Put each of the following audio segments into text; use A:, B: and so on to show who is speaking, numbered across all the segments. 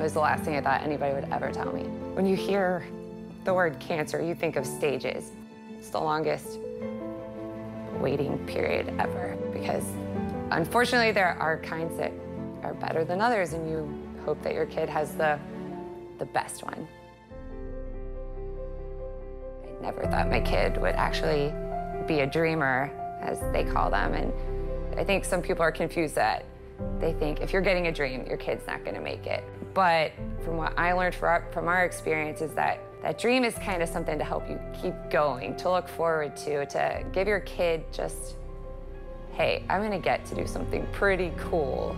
A: was the last thing I thought anybody would ever tell me. When you hear the word cancer, you think of stages. It's the longest waiting period ever, because unfortunately there are kinds that are better than others, and you hope that your kid has the best one. I never thought my kid would actually be a dreamer, as they call them, and I think some people are confused that they think if you're getting a dream, your kid's not gonna make it. But from what I learned from our experience is that that dream is kind of something to help you keep going, to look forward to give your kid just, hey, I'm gonna get to do something pretty cool.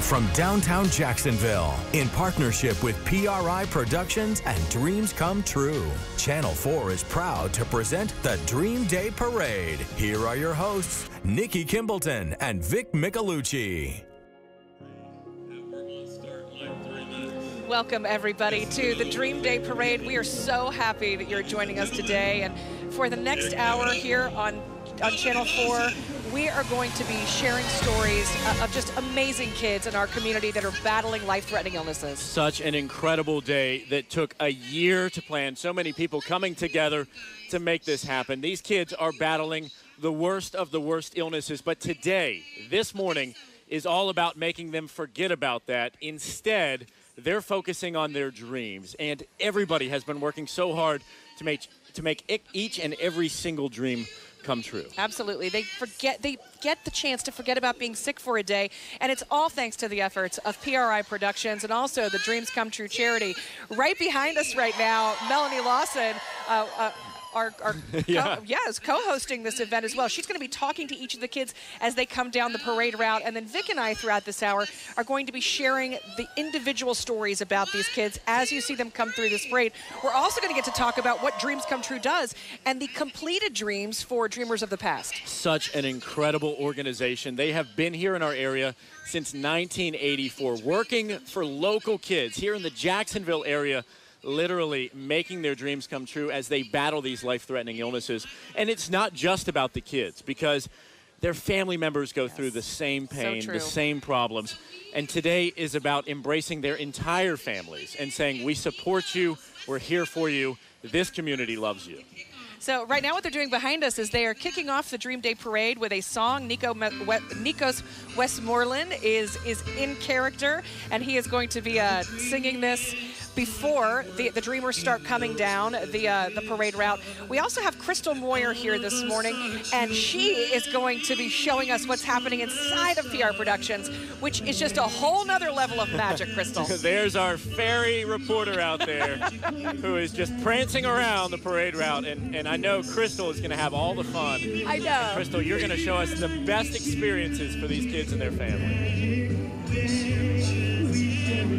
B: From downtown Jacksonville, in partnership with PRI Productions and Dreams Come True, Channel 4 is proud to present the Dream Day Parade. Here are your hosts, Nikki Kimbleton and Vic Micolucci.
C: Welcome, everybody, to the Dream Day Parade. We are so happy that you're joining us today. And for the next hour here on Channel 4, we are going to be sharing stories of just amazing kids in our community that are battling life-threatening illnesses.
D: Such an incredible day that took a year to plan. So many people coming together to make this happen. These kids are battling the worst of the worst illnesses, but today, this morning, is all about making them forget about that. Instead, they're focusing on their dreams, and everybody has been working so hard to make each and every single dream come true.
C: Absolutely. They get the chance to forget about being sick for a day, and it's all thanks to the efforts of PRI Productions and also the Dreams Come True charity. Right behind us right now, Melanie Lawson, is co-hosting this event as well. She's going to be talking to each of the kids as they come down the parade route, and then Vic and I throughout this hour are going to be sharing the individual stories about these kids as you see them come through this parade. We're also going to get to talk about what Dreams Come True does and the completed dreams for dreamers of the past.
D: Such an incredible organization. They have been here in our area since 1984, working for local kids here in the Jacksonville area, literally making their dreams come true as they battle these life-threatening illnesses. And it's not just about the kids, because their family members go through the same pain, the same problems. And today is about embracing their entire families and saying, we support you, we're here for you, this community loves you.
C: So right now what they're doing behind us is they are kicking off the Dream Day Parade with a song. Nikos Westmoreland is in character, and he is going to be singing this before the dreamers start coming down the parade route. We also have Crystal Moyer here this morning, and she is going to be showing us what's happening inside of PR Productions, which is just a whole nother level of magic, Crystal.
D: There's our fairy reporter out there who is just prancing around the parade route, and I know Crystal is going to have all the fun.
E: I know.
D: And Crystal, you're going to show us the best experiences for these kids and their family.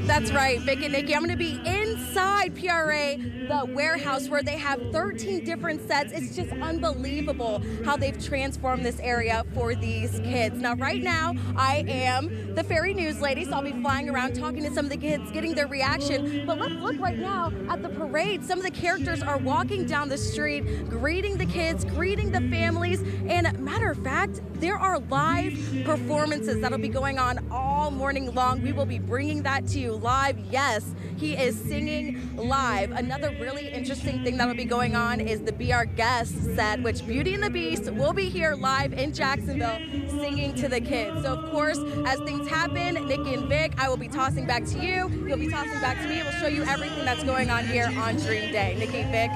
E: That's right, Vic and Nikki. I'm going to be inside PRA, the warehouse, where they have 13 different sets. It's just unbelievable how they've transformed this area for these kids. Now, right now, I am the Fairy News Lady, so I'll be flying around talking to some of the kids, getting their reaction. But let's look right now at the parade. Some of the characters are walking down the street, greeting the kids, greeting the families. And matter of fact, there are live performances that'll be going on all morning long. We will be bringing that to you live. Yes, he is singing live. Another really interesting thing that'll be going on is the Be Our Guest set, which Beauty and the Beast will be here live in Jacksonville singing to the kids. So of course, as things happen, Nikki and Vic, I will be tossing back to you. You'll be tossing back to me. We'll show you everything that's going on here on Dream Day. Nikki, Vic.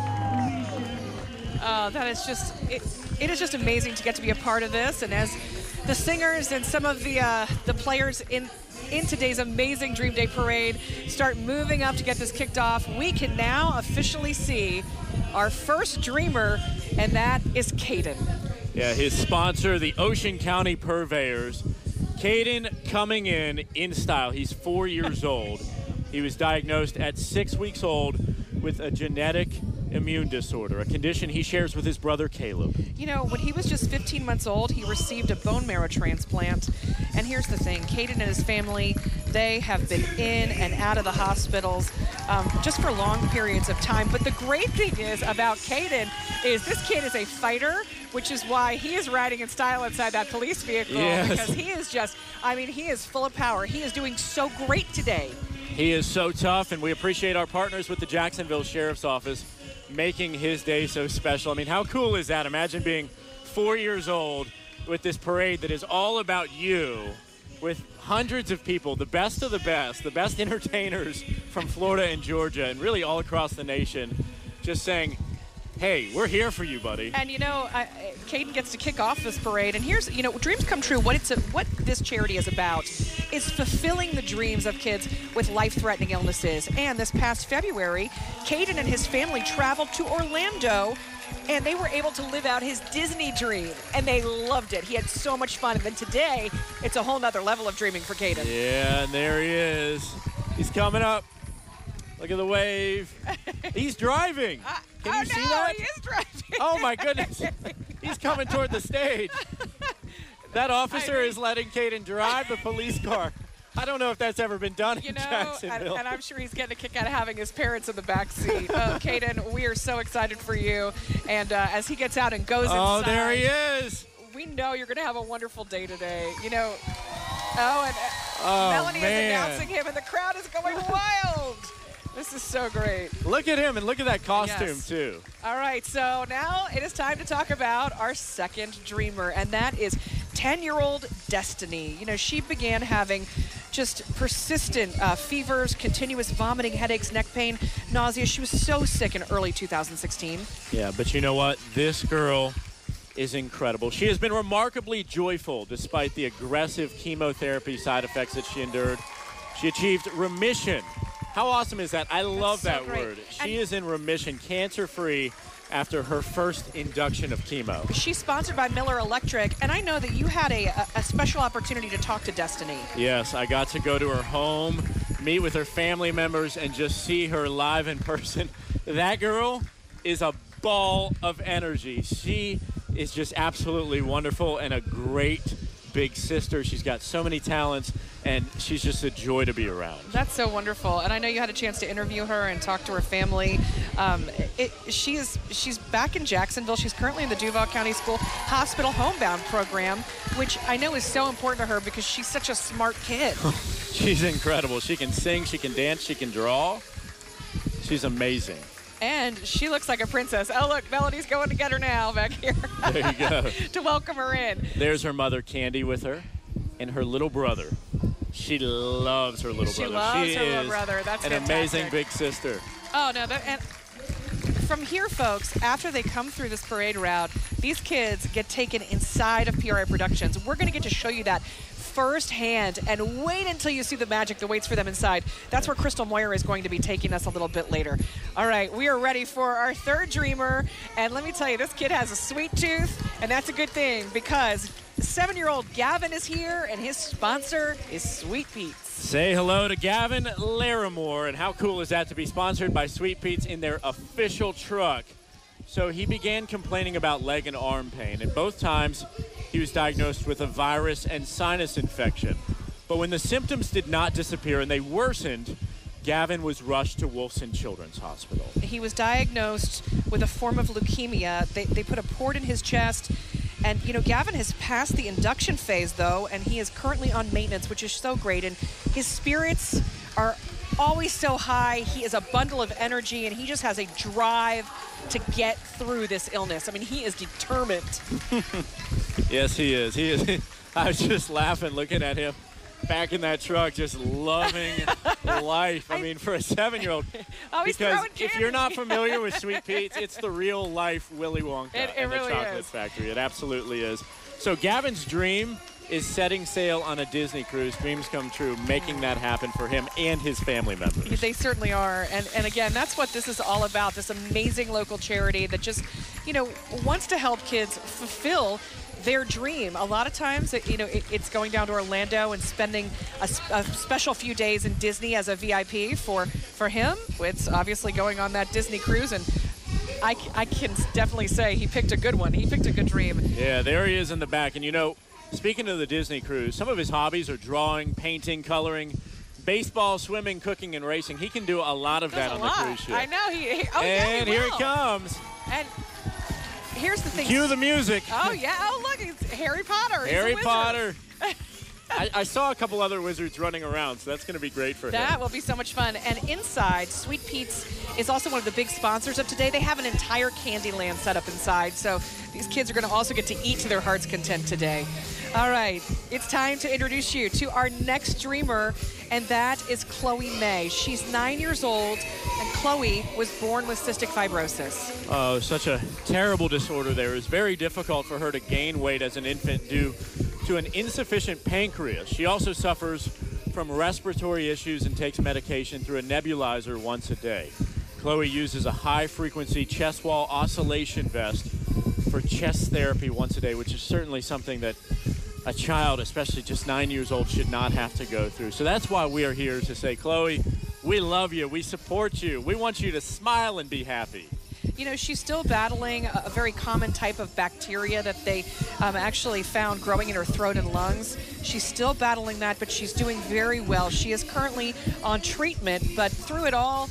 C: That is just, it is just amazing to get to be a part of this. And as the singers and some of the players in today's amazing Dream Day Parade start moving up to get this kicked off, we can now officially see our first dreamer, and that is Caden.
D: Yeah, his sponsor, the Ocean County Purveyors. Caden coming in style. He's 4 years old. He was diagnosed at 6 weeks old with a genetic immune disorder, a condition he shares with his brother Caleb.
C: You know, when he was just 15 months old, he received a bone marrow transplant. And here's the thing, Caden and his family, they have been in and out of the hospitals just for long periods of time. But the great thing is about Caden is this kid is a fighter, which is why he is riding in style inside that police vehicle.
D: Yes.
C: Because he is just, I mean, he is full of power. He is doing so great today.
D: He is so tough, and we appreciate our partners with the Jacksonville Sheriff's Office making his day so special. I mean, how cool is that? Imagine being 4 years old with this parade that is all about you, with hundreds of people, the best of the best entertainers from Florida and Georgia and really all across the nation, just saying, hey, we're here for you, buddy.
C: And, you know, Caden gets to kick off this parade. And here's, you know, Dreams Come True, what this charity is about is fulfilling the dreams of kids with life-threatening illnesses. And this past February, Caden and his family traveled to Orlando, and they were able to live out his Disney dream. And they loved it. He had so much fun. And then today, it's a whole nother level of dreaming for Caden.
D: Yeah, and there he is. He's coming up. Look at the wave. He's driving. Can you see that?
C: He is driving.
D: Oh, my goodness. He's coming toward the stage. That officer is letting Caden drive the police car. I don't know if that's ever been done in Jacksonville.
C: And I'm sure he's getting a kick out of having his parents in the back seat. Caden, we are so excited for you. And as he gets out and goes inside.
D: Oh, there he is.
C: We know you're going to have a wonderful day today. You know, Melanie is announcing him, and the crowd is going wild. This is so great.
D: Look at him, and look at that costume, too.
C: All right, so now it is time to talk about our second dreamer, and that is 10-year-old Destiny. You know, she began having just persistent fevers, continuous vomiting, headaches, neck pain, nausea. She was so sick in early 2016.
D: Yeah, but you know what? This girl is incredible. She has been remarkably joyful despite the aggressive chemotherapy side effects that she endured. She achieved remission. How awesome is that? I love that word. She is in remission, cancer-free, after her first induction of chemo.
C: She's sponsored by Miller Electric, and I know that you had a special opportunity to talk to Destiny.
D: Yes, I got to go to her home, meet with her family members, and just see her live in person. That girl is a ball of energy. She is just absolutely wonderful and a great big sister. She's got so many talents, and she's just a joy to be around. That's
C: so wonderful. And I know you had a chance to interview her and talk to her family. She's back in Jacksonville. She's currently in the Duval County School Hospital Homebound program, which I know is so important to her because she's such a smart kid.
D: She's incredible. She can sing, she can dance, she can draw. She's amazing.
C: And she looks like a princess. Oh, look, Melody's going to get her now back here.
D: There you go.
C: To welcome her in.
D: There's her mother, Candy, with her, and her little brother. She loves her little brother.
C: She loves her little brother. That's
D: an
C: fantastic.
D: Amazing big sister.
C: Oh, no. And from here, folks, after they come through this parade route, these kids get taken inside of PRI Productions. We're going to get to show you that firsthand, and wait until you see the magic that waits for them inside. That's where Crystal Moyer is going to be taking us a little bit later. All right, we are ready for our third dreamer, and let me tell you, this kid has a sweet tooth, and that's a good thing because 7-year-old Gavin is here, and his sponsor is Sweet Pete's.
D: Say hello to Gavin Larimore, and how cool is that to be sponsored by Sweet Pete's in their official truck? So he began complaining about leg and arm pain, and both times he was diagnosed with a virus and sinus infection. But when the symptoms did not disappear and they worsened, Gavin was rushed to Wolfson Children's Hospital.
C: He was diagnosed with a form of leukemia. They put a port in his chest. And, you know, Gavin has passed the induction phase, though, and he is currently on maintenance, which is so great. And his spirits are always so high. He is a bundle of energy, and he just has a drive to get through this illness. I mean, he is determined.
D: Yes, he is. He is. I was just laughing looking at him back in that truck, just loving life. I mean, for a 7-year-old. Because if you're not familiar with Sweet Pete's, it's the real life Willy Wonka and
C: really
D: the Chocolate Factory. It absolutely is. So Gavin's dream is setting sail on a Disney cruise. Dreams come true, making that happen for him and his family members.
C: They certainly are. And again, that's what this is all about, this amazing local charity that just, you know, wants to help kids fulfill their dream. A lot of times, it's going down to Orlando and spending a special few days in Disney as a VIP. For him, it's obviously going on that Disney cruise, and I can definitely say he picked a good one. He picked a good dream.
D: Yeah, there he is in the back. And, speaking of the Disney cruise, some of his hobbies are drawing, painting, coloring, baseball, swimming, cooking, and racing. He can do a lot of that on the cruise ship.
C: I know.
D: And here he comes.
C: And here's the thing.
D: Cue the music.
C: Oh, yeah. Oh, look. It's Harry Potter.
D: Harry Potter. I saw a couple other wizards running around, so that's going to be great for him.
C: That will be so much fun. And inside, Sweet Pete's is also one of the big sponsors of today. They have an entire Candyland set up inside, so these kids are going to also get to eat to their heart's content today. All right, it's time to introduce you to our next dreamer, and that is Chloe May. She's 9 years old, and Chloe was born with cystic fibrosis.
D: Oh, such a terrible disorder there. It was very difficult for her to gain weight as an infant due to an insufficient pancreas. She also suffers from respiratory issues and takes medication through a nebulizer once a day. Chloe uses a high-frequency chest wall oscillation vest for chest therapy once a day, which is certainly something that a child, especially just 9 years old, should not have to go through. So that's why we are here to say, Chloe, we love you, we support you, we want you to smile and be happy.
C: She's still battling a very common type of bacteria that they actually found growing in her throat and lungs. She's still battling that, but she's doing very well. She is currently on treatment, but through it all,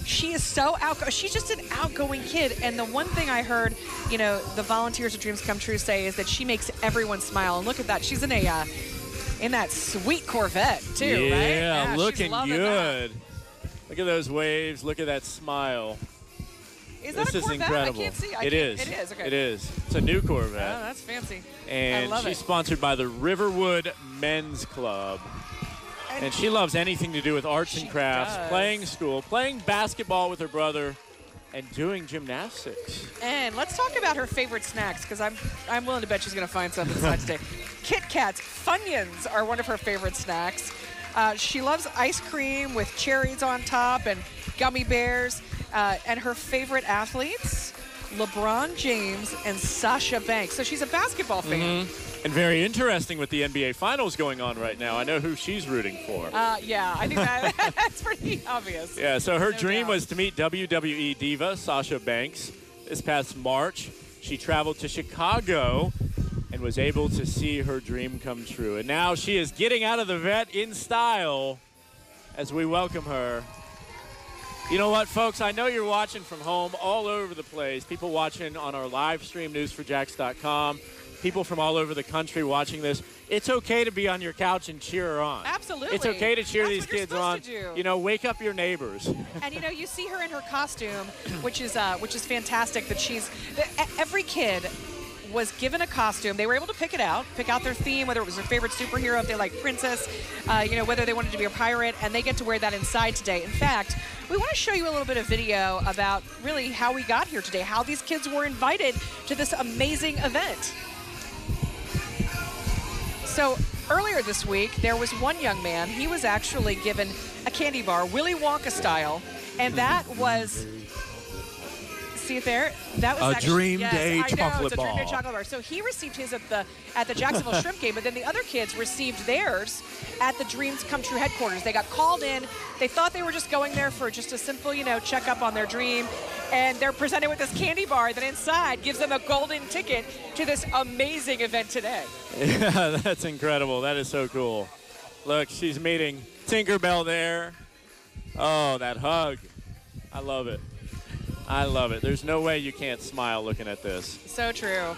C: she is so outgoing. She's just an outgoing kid. And the one thing I heard, the volunteers of Dreams Come True say is that she makes everyone smile. And look at that. She's in that sweet Corvette, too, right?
D: Yeah, looking good.
C: That.
D: Look at those waves. Look at that smile.
C: Is that a Corvette?
D: Incredible.
C: I can't see.
D: It is.
C: It is. Okay.
D: It is. It's a new Corvette.
C: Oh, that's fancy.
D: And
C: I love
D: she's
C: it.
D: sponsored by the Riverwood Men's Club. And she loves anything to do with arts and crafts, playing school, playing basketball with her brother, and doing gymnastics.
C: And let's talk about her favorite snacks, because I'm willing to bet she's going to find something inside today. Kit Kats, Funyuns are one of her favorite snacks. She loves ice cream with cherries on top and gummy bears. And her favorite athletes, LeBron James and Sasha Banks. So she's a basketball fan.
D: And very interesting with the NBA Finals going on right now. I know who she's rooting for.
C: Yeah, I think that's pretty obvious.
D: Yeah, so her dream
C: doubt.
D: was to meet WWE diva Sasha Banks. This past March, she traveled to Chicago and was able to see her dream come true. And now she is getting out of the vet in style as we welcome her. You know what, folks? I know you're watching from home all over the place. People watching on our live stream, news4jax.com. People from all over the country watching this. It's okay to be on your couch and cheer her on.
C: Absolutely.
D: It's okay to cheer
C: That's
D: these kids on. Wake up your neighbors.
C: And you see her in her costume, which is fantastic. That every kid was given a costume. They were able to pick out their theme, whether it was their favorite superhero, if they like princess, whether they wanted to be a pirate, and they get to wear that inside today. In fact, we want to show you a little bit of video about really how we got here today, how these kids were invited to this amazing event. So earlier this week, there was one young man. He was actually given a candy bar, Willy Wonka style, and that was... See it there? That was
D: a Dream Day chocolate bar.
C: Dream Day chocolate bar. So he received his at the Jacksonville Shrimp game, but then the other kids received theirs at the Dreams Come True headquarters. They got called in. They thought they were just going there for just a simple, checkup on their dream, and they're presented with this candy bar that inside gives them a golden ticket to this amazing event today.
D: Yeah, that's incredible. That is so cool. Look, she's meeting Tinkerbell there. Oh, that hug. I love it. I love it. There's no way you can't smile looking at this.
C: So true.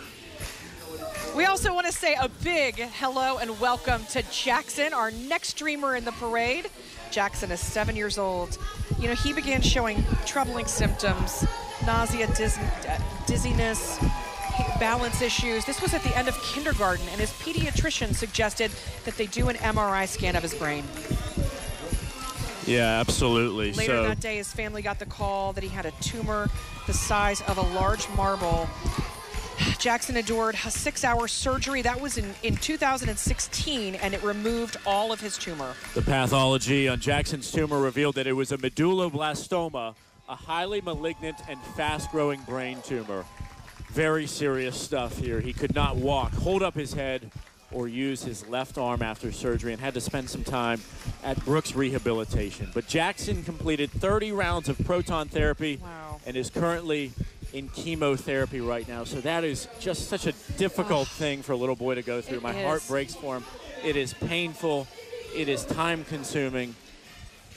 C: We also want to say a big hello and welcome to Jackson, our next dreamer in the parade. Jackson is 7 years old. He began showing troubling symptoms, nausea, dizziness, balance issues. This was at the end of kindergarten, and his pediatrician suggested that they do an MRI scan of his brain.
D: Yeah, absolutely.
C: Later that day, his family got the call that he had a tumor the size of a large marble. Jackson endured a 6-hour surgery. That was in 2016, and it removed all of his tumor.
D: The pathology on Jackson's tumor revealed that it was a medulloblastoma, a highly malignant and fast-growing brain tumor. Very serious stuff here. He could not walk, hold up his head, or use his left arm after surgery and had to spend some time at Brooks Rehabilitation. But Jackson completed 30 rounds of proton therapy and is currently in chemotherapy right now. So that is just such a difficult thing for a little boy to go through. My heart breaks for him. It is painful. It is time-consuming.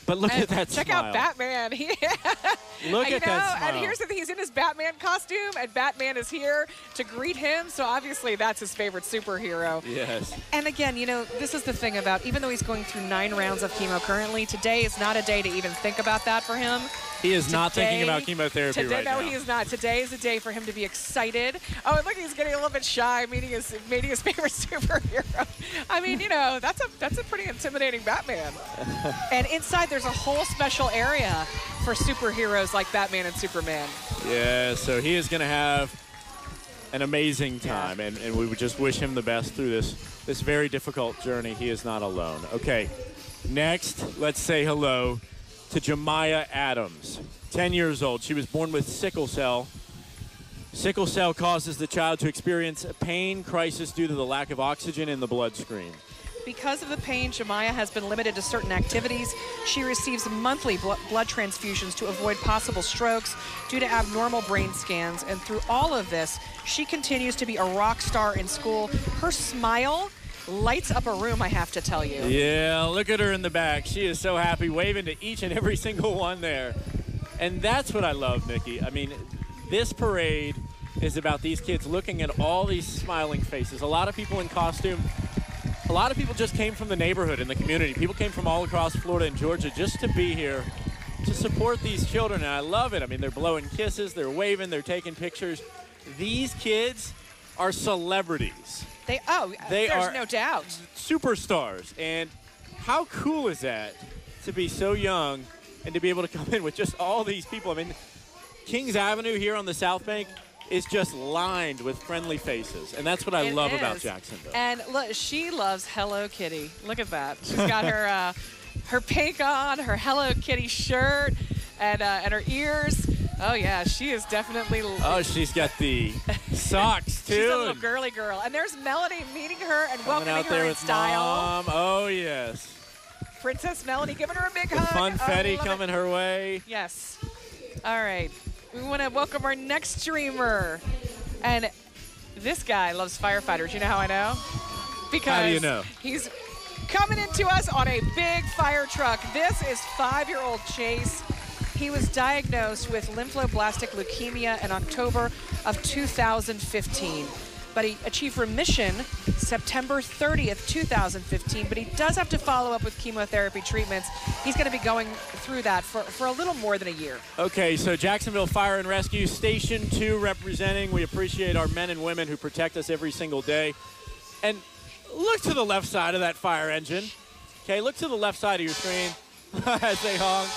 D: But look at that
C: check
D: smile.
C: Check out Batman.
D: Look at that smile.
C: And here's the thing. He's in his Batman costume, and Batman is here to greet him. So obviously that's his favorite superhero.
D: Yes.
C: And again, you know, this is the thing about, even though he's going through 9 rounds of chemo currently, today is not a day to even think about that for him.
D: He is not thinking about chemotherapy right now.
C: No, he is not. Today is a day for him to be excited. Oh, and look, he's getting a little bit shy, meeting his favorite superhero. I mean, you know, that's a pretty intimidating Batman. And inside, there's a whole special area for superheroes like Batman and Superman.
D: Yeah, so he is going to have an amazing time, and we would just wish him the best through this very difficult journey. He is not alone. Okay, next, let's say hello to Jemiah Adams, 10 years old. She was born with sickle cell. Sickle cell causes the child to experience a pain crisis due to the lack of oxygen in the bloodstream.
C: Because of the pain, Jemiah has been limited to certain activities. She receives monthly blood transfusions to avoid possible strokes due to abnormal brain scans. And through all of this, she continues to be a rock star in school. Her smile lights up a room, I have to tell you.
D: Yeah, look at her in the back. She is so happy, waving to each and every single one there. And that's what I love, Nikki. I mean, this parade is about these kids looking at all these smiling faces. A lot of people in costume. A lot of people just came from the neighborhood and the community. People came from all across Florida and Georgia just to be here to support these children, and I love it. I mean, they're blowing kisses, they're waving, they're taking pictures. These kids are celebrities.
C: There's no doubt.
D: Superstars. And how cool is that to be so young and to be able to come in with just all these people? I mean, Kings Avenue here on the South Bank is just lined with friendly faces, and that's what I love about Jacksonville.
C: And look, she loves Hello Kitty. Look at that. She's got her her pink on, her Hello Kitty shirt, and her ears. Oh yeah, she is definitely.
D: Oh, she's got the socks too.
C: She's a little girly girl, and there's Melanie meeting her and welcoming
D: out there
C: her in
D: with
C: style.
D: Mom. Oh yes.
C: Princess Melanie giving her a big hug.
D: Funfetti coming her way.
C: Yes. All right. We want to welcome our next streamer. And this guy loves firefighters. You know how I know? Because
D: how do you know?
C: He's coming into us on a big fire truck. This is 5-year-old Chase. He was diagnosed with lymphoblastic leukemia in October of 2015. But he achieved remission September 30th, 2015. But he does have to follow up with chemotherapy treatments. He's going to be going through that for a little more than a year.
D: Okay, so Jacksonville Fire and Rescue Station 2 representing. We appreciate our men and women who protect us every single day. And look to the left side of that fire engine. Okay, look to the left side of your screen as they honk.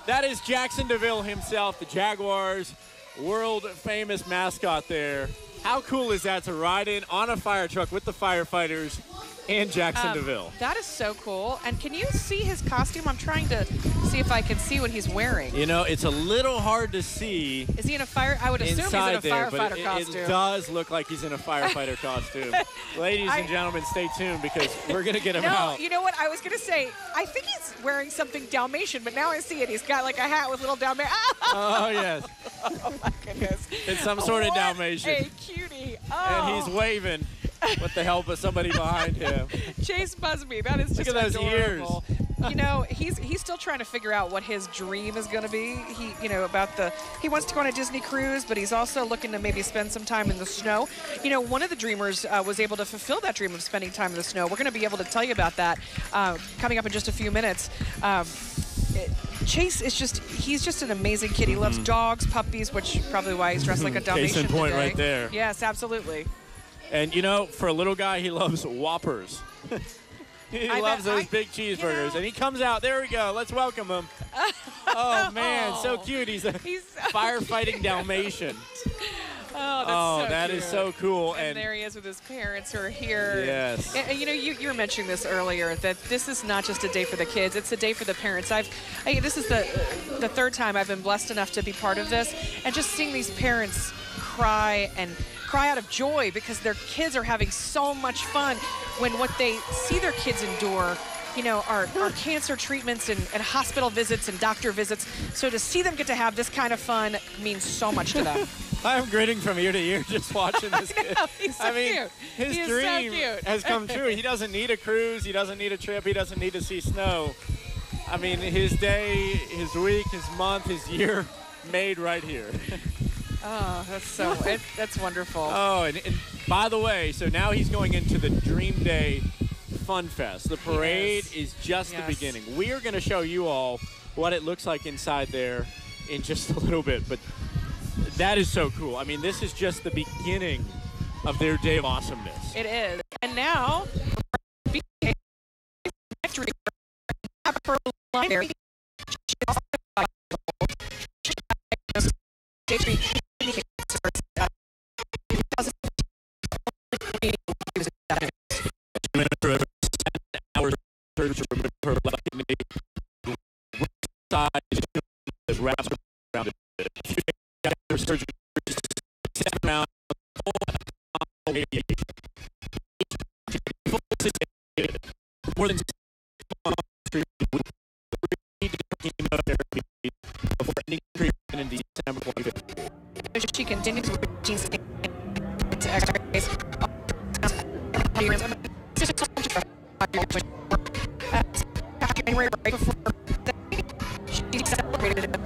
D: That is Jackson DeVille himself, the Jaguars' world-famous mascot there. How cool is that to ride in on a fire truck with the firefighters and Jackson DeVille?
C: That is so cool. And can you see his costume? I'm trying to see if I can see what he's wearing.
D: You know, it's a little hard to see.
C: Is he in a fire? I would assume he's in a firefighter costume.
D: It does look like he's in a firefighter costume. Ladies and gentlemen, stay tuned because we're going to get him out.
C: You know what? I was going to say, I think he's wearing something Dalmatian, but now I see it. He's got like a hat with little Dalmatian.
D: Oh, yes.
C: Oh, my goodness.
D: It's some sort of Dalmatian.
C: A cutie. Oh.
D: And he's waving with the help of somebody behind him.
C: Chase Busby, that is just
D: Look at those
C: adorable.
D: ears.
C: You know, he's still trying to figure out what his dream is going to be. He wants to go on a Disney cruise, but he's also looking to maybe spend some time in the snow. You know, one of the dreamers was able to fulfill that dream of spending time in the snow. We're going to be able to tell you about that coming up in just a few minutes. Chase is he's just an amazing kid. He loves dogs, puppies, which is probably why he's dressed like a Dalmatian
D: Case in point
C: today.
D: right there.
C: Yes, absolutely.
D: And, you know, for a little guy, he loves Whoppers. He loves those big cheeseburgers. And he comes out. There we go. Let's welcome him. Oh, man, so cute. He's a firefighting Dalmatian.
C: Oh,
D: that is so cool.
C: And there he is with his parents who are here.
D: Yes.
C: And you know, you were mentioning this earlier, that this is not just a day for the kids, it's a day for the parents. This is the third time I've been blessed enough to be part of this, and just seeing these parents cry and cry out of joy because their kids are having so much fun when what they see their kids endure, you know, are cancer treatments and hospital visits and doctor visits. So to see them get to have this kind of fun means so much to them.
D: I'm grinning from ear to ear just watching this kid.
C: He's so cute.
D: His dream has come true. He doesn't need a cruise. He doesn't need a trip. He doesn't need to see snow. I mean, his day, his week, his month, his year made right here.
C: Oh, that's wonderful.
D: Oh, and by the way, so now he's going into the Dream Day Fun Fest. The parade is just the beginning. We are going to show you all what it looks like inside there in just a little bit, but that is so cool. I mean, this is just the beginning of their day of awesomeness.
C: It is. And now,
D: more than before ending treatment in December 25th.
C: She continues with routines to exercise. Right before she celebrated it.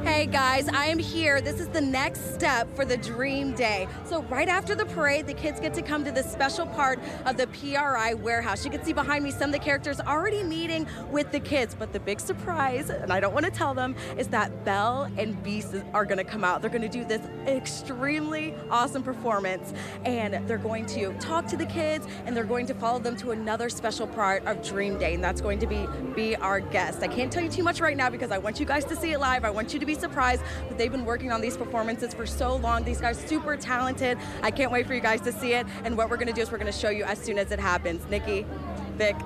E: Hey guys, I am here. This is the next step for the Dream Day. So right after the parade, the kids get to come to this special part of the PRI warehouse. You can see behind me some of the characters already meeting with the kids, but the big surprise, and I don't want to tell them, is that Belle and Beast are going to come out. They're going to do this extremely awesome performance, and they're going to talk to the kids, and they're going to follow them to another special part of Dream Day, and that's going to be our guest. I can't tell you too much right now because I want you guys to see it live. I want you to be surprised, but they've been working on these performances for so long. These guys super talented. I can't wait for you guys to see it, and what we're going to do is we're going to show you as soon as it happens. Nikki, Vic.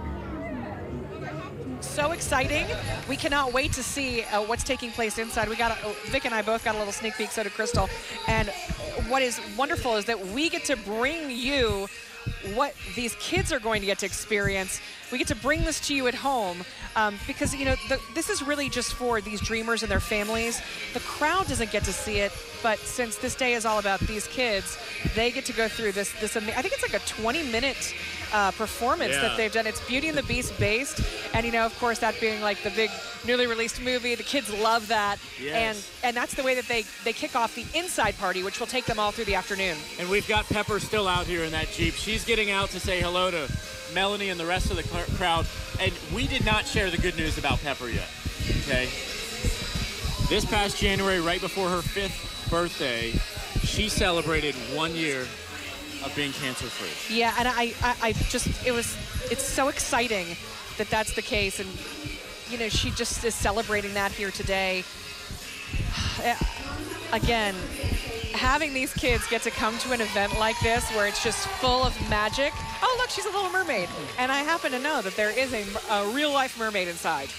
C: So exciting. We cannot wait to see what's taking place inside. Vic and I both got a little sneak peek, so did Crystal. And what is wonderful is that we get to bring you what these kids are going to get to experience. We get to bring this to you at home because, you know, this is really just for these dreamers and their families. The crowd doesn't get to see it, but since this day is all about these kids, they get to go through this I think it's like a 20-minute performance that they've done. It's Beauty and the Beast based, and, you know, of course, that being like the big newly released movie, the kids love that.
D: Yes.
C: And that's the way that they kick off the inside party, which will take them all through the afternoon.
D: And we've got Pepper still out here in that Jeep. She's getting out to say hello to Melanie and the rest of the crowd. And we did not share the good news about Pepper yet, okay? This past January, right before her 5th birthday, she celebrated 1 year of being cancer-free.
C: Yeah, and it's so exciting that that's the case. And, you know, she just is celebrating that here today. Again, having these kids get to come to an event like this where it's just full of magic. Oh, look, she's a little mermaid. And I happen to know that there is a real-life mermaid inside.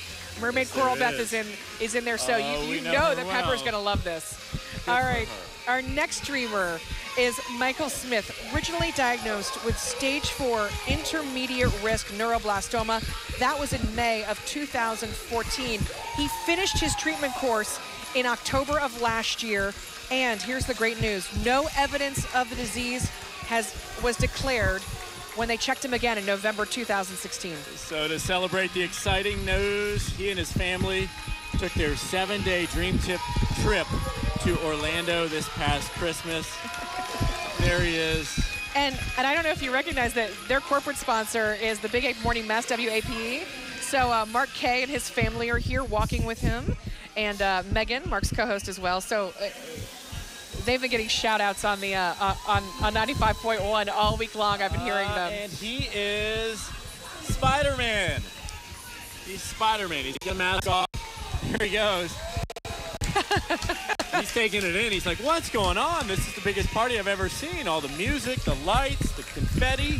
C: Mermaid Coral Beth is in there, so you know that Pepper's going to love this. All right, our next dreamer is Michael Smith, originally diagnosed with stage 4 intermediate risk neuroblastoma. That was in May of 2014. He finished his treatment course in October of last year, and here's the great news. No evidence of the disease was declared when they checked him again in November 2016.
D: So to celebrate the exciting news, he and his family took their 7-day dream trip to Orlando this past Christmas. There he is.
C: And I don't know if you recognize that their corporate sponsor is the Big 8 Morning Mess, WAPE. So Mark Kay and his family are here walking with him, and Megan, Mark's co-host as well. So they've been getting shout-outs on the on 95.1 all week long. I've been hearing them.
D: And he is Spider-Man. He's Spider-Man. He's got a mask off. Here he goes. He's taking it in. He's like, what's going on? This is the biggest party I've ever seen. All the music, the lights, the confetti.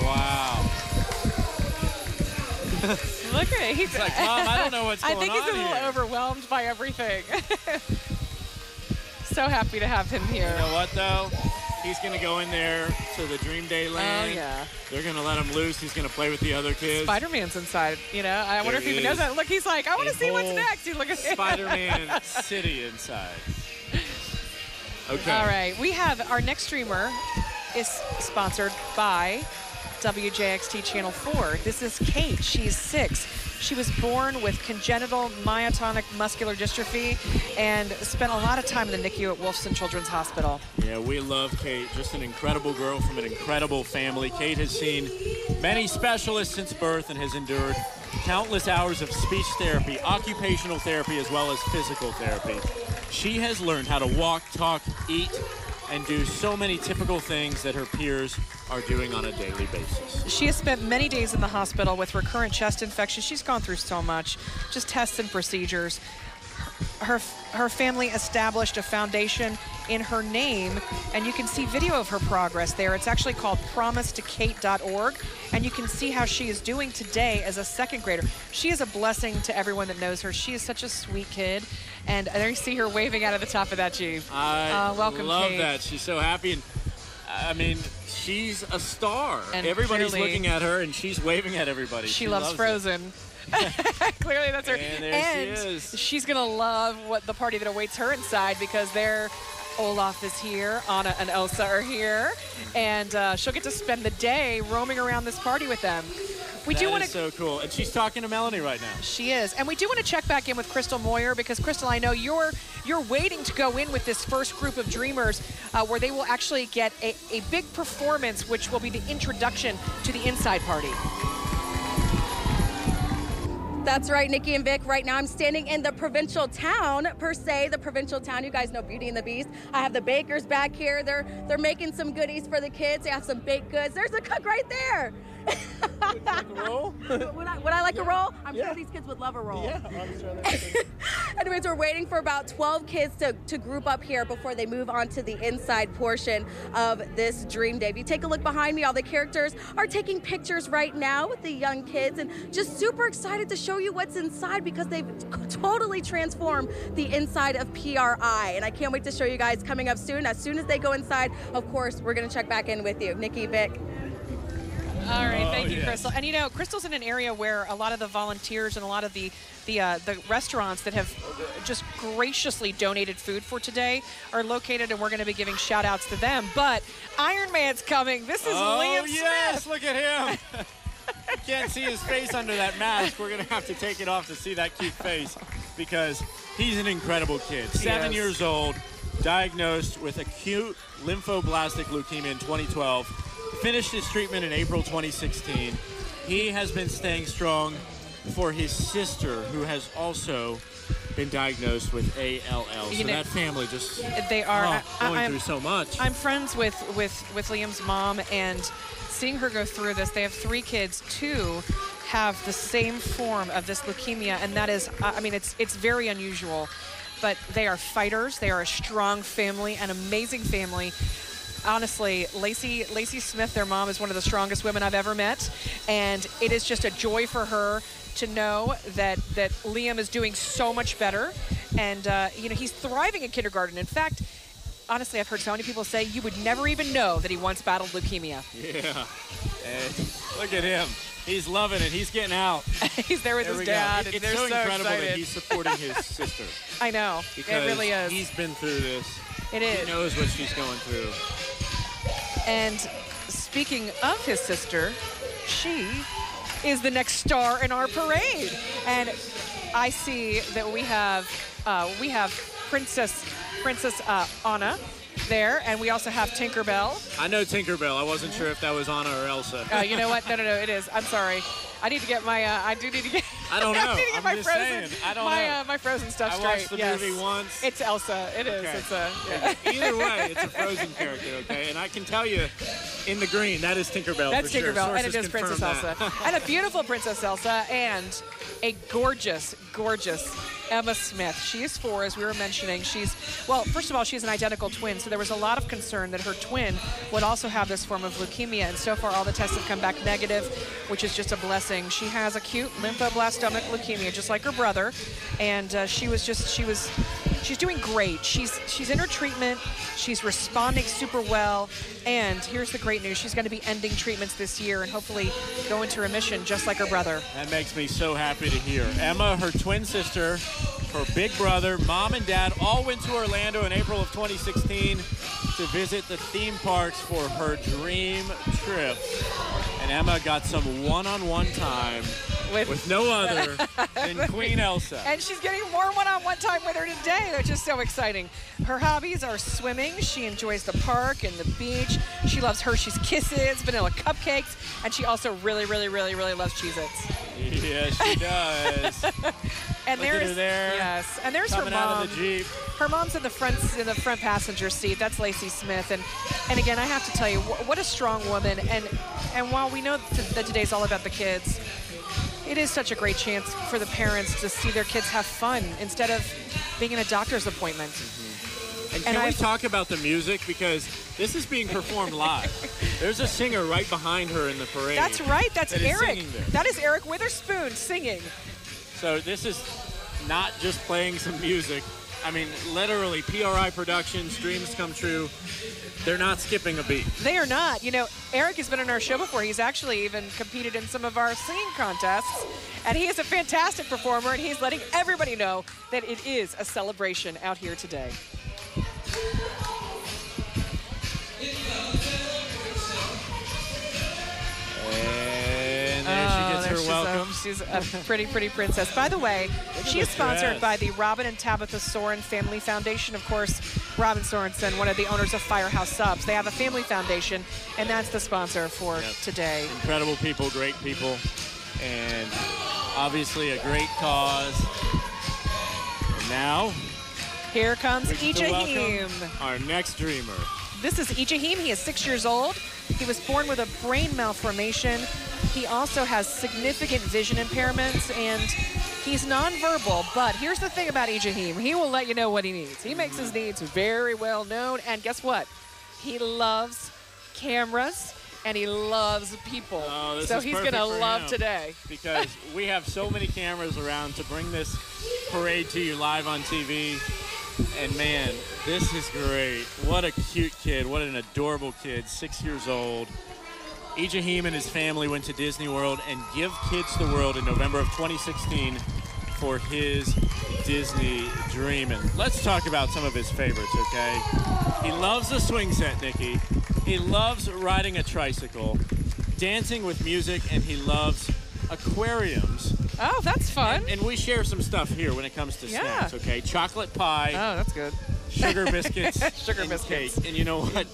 D: Wow.
C: Look at it.
D: He's like, Mom, I don't know what's going on
C: I think he's a little
D: here.
C: overwhelmed by everything. So happy to have him here.
D: You know what, though? He's going to go in there to the Dream Day land.
C: Oh, yeah.
D: They're going to let him loose. He's going to play with the other kids.
C: Spider-Man's inside, you know. I wonder if he even knows that. Look, he's like, I want to see what's next. You look at
D: Spider-Man city inside. Okay.
C: All right. We have our next streamer is sponsored by WJXT Channel 4. This is Kate. She's 6. She was born with congenital myotonic muscular dystrophy and spent a lot of time in the NICU at Wolfson Children's Hospital.
D: Yeah, we love Kate. Just an incredible girl from an incredible family. Kate has seen many specialists since birth and has endured countless hours of speech therapy, occupational therapy, as well as physical therapy. She has learned how to walk, talk, eat, and do so many typical things that her peers are doing on a daily basis.
C: She has spent many days in the hospital with recurrent chest infections. She's gone through so much, just tests and procedures. Her family established a foundation in her name, and you can see video of her progress there. It's actually called promisetokate.org, and you can see how she is doing today as a second grader. She is a blessing to everyone that knows her. She is such a sweet kid, and there you see her waving out of the top of that Jeep. Welcome,
D: love
C: Kate.
D: that. She's so happy, and I mean, she's a star.
C: And
D: everybody's
C: clearly,
D: looking at her, and she's waving at everybody.
C: She loves Frozen. Clearly that's her.
D: And there she is.
C: She's going to love what the party that awaits her inside, because Olaf is here, Anna and Elsa are here, and she'll get to spend the day roaming around this party with them.
D: That is so cool. And she's talking to Melanie right now.
C: She is. And we do want to check back in with Crystal Moyer, because Crystal, I know you're waiting to go in with this first group of dreamers where they will actually get a big performance, which will be the introduction to the inside party.
E: That's right, Nikki and Vic. Right now I'm standing in the provincial town, per se, the provincial town. You guys know Beauty and the Beast. I have the bakers back here. They're making some goodies for the kids. They have some baked goods. There's a cook right there.
D: Would you like a roll?
E: Would I like a roll? I'm sure these kids would love a roll.
D: Yeah, I'm sure they would.
E: Anyways, we're waiting for about 12 kids to group up here before they move on to the inside portion of this Dream Day. If you take a look behind me, all the characters are taking pictures right now with the young kids, and just super excited to show you what's inside, because they've totally transformed the inside of PRI. And I can't wait to show you guys coming up soon. As soon as they go inside, of course, we're going to check back in with you. Nikki, Vic.
C: All right, thank you, Crystal. And you know, Crystal's in an area where a lot of the volunteers and a lot of the restaurants that have just graciously donated food for today are located, and we're going to be giving shout outs to them. But Iron Man's coming. This is Liam Smith.
D: Yes, look at him. You can't see his face under that mask. We're going to have to take it off to see that cute face, because he's an incredible kid. 7 years old, diagnosed with acute lymphoblastic leukemia in 2012. Finished his treatment in April 2016. He has been staying strong for his sister, who has also been diagnosed with ALL. So that family just going through so much.
C: I'm friends with Liam's mom, and seeing her go through this, they have 3 kids. 2 have the same form of this leukemia, and that is, I mean, it's very unusual. But they are fighters. They are a strong family, an amazing family. Honestly, Lacey Smith, their mom, is one of the strongest women I've ever met, and it is just a joy for her to know that Liam is doing so much better, and you know, he's thriving in kindergarten. In fact, honestly, I've heard so many people say you would never even know that he once battled leukemia.
D: Yeah, and look at him. He's loving it. He's getting out.
C: He's there with his dad, and
D: it's
C: they're
D: so incredible
C: excited.
D: that he's supporting his sister.
C: I know,
D: because
C: it really is.
D: He's been through this.
C: It is.
D: He knows what she's going through.
C: And speaking of his sister, she is the next star in our parade. And I see that we have Princess Anna there, and we also have Tinkerbell.
D: I know Tinkerbell. I wasn't sure if that was Anna or Elsa.
C: You know what? No, it is. I'm sorry. I need to get my. I don't know. I need to get my Frozen.
D: Saying. I don't know.
C: My Frozen stuff straight.
D: I watched the movie once.
C: It's Elsa. It is.
D: Okay.
C: It's a.
D: Yeah. Either way, it's a Frozen character. Okay, and I can tell you, In the green, that is Tinkerbell.
C: That's
D: for
C: Tinkerbell,
D: sure.
C: and it is Princess Elsa. And a beautiful Princess Elsa, and a gorgeous, gorgeous Emma Smith. She is 4, as we were mentioning. Well, first of all, she's an identical twin, so there was a lot of concern that her twin would also have this form of leukemia, and so far all the tests have come back negative, which is just a blessing. She has acute lymphoblastic leukemia, just like her brother, and she's doing great. She's in her treatment. She's responding super well, and here's the great news. She's going to be ending treatments this year and hopefully go into remission just like her brother.
D: That makes me so happy to hear. Emma, her twin sister, her big brother, mom and dad all went to Orlando in April of 2016 to visit the theme parks for her dream trip. And Emma got some one-on-one time with no other than Queen Elsa.
C: And she's getting more one-on-one time with her today, which is so exciting. Her hobbies are swimming. She enjoys the park and the beach. She loves Hershey's Kisses, vanilla cupcakes, and she also really, really, really, really loves Cheez-Its.
D: Yes, she does.
C: And
D: Look at her there.
C: Yes, and there's
D: coming
C: her mom.
D: Out of the Jeep.
C: Her mom's in the front passenger seat. That's Lacey Smith, and again, I have to tell you, what a strong woman. And while we know that today's all about the kids, it is such a great chance for the parents to see their kids have fun instead of being in a doctor's appointment.
D: And can we talk about the music? Because this is being performed live. There's a singer right behind her in the parade.
C: That's right. That's Eric.
D: That
C: is Eric Witherspoon singing.
D: So this is not just playing some music. I mean, literally, PRI Productions, Dreams Come True. They're not skipping a beat.
C: They are not. You know, Eric has been on our show before. He's actually even competed in some of our singing contests. And he is a fantastic performer, and he's letting everybody know that it is a celebration out here today.
D: And there she gets her welcome.
C: She's a pretty, pretty princess. By the way, she is sponsored by the Robin and Tabitha Soren Family Foundation. Of course, Robin Sorensen, one of the owners of Firehouse Subs. They have a family foundation, and that's the sponsor for today.
D: Incredible people, great people, and obviously a great cause. And now,
C: here comes Ijahim,
D: our next dreamer.
C: This is Ijahim. He is 6 years old. He was born with a brain malformation. He also has significant vision impairments, and he's nonverbal. But here's the thing about Ijahim. He will let you know what he needs. He makes his needs very well known, and guess what? He loves cameras, and he loves people.
D: Oh,
C: so he's going to love today.
D: Because we have so many cameras around to bring this parade to you live on TV. And man, this is great. What a cute kid. What an adorable kid, 6 years old. Ijahim and his family went to Disney World and Give Kids the World in November of 2016 for his Disney dream. And let's talk about some of his favorites, okay? He loves the swing set, Nikki. He loves riding a tricycle, dancing with music, and he loves aquariums.
C: Oh, that's fun.
D: And we share some stuff here when it comes to snacks, okay? Chocolate pie.
C: Oh, that's good.
D: Sugar biscuits.
C: Sugar biscuits.
D: Cake. And you know what?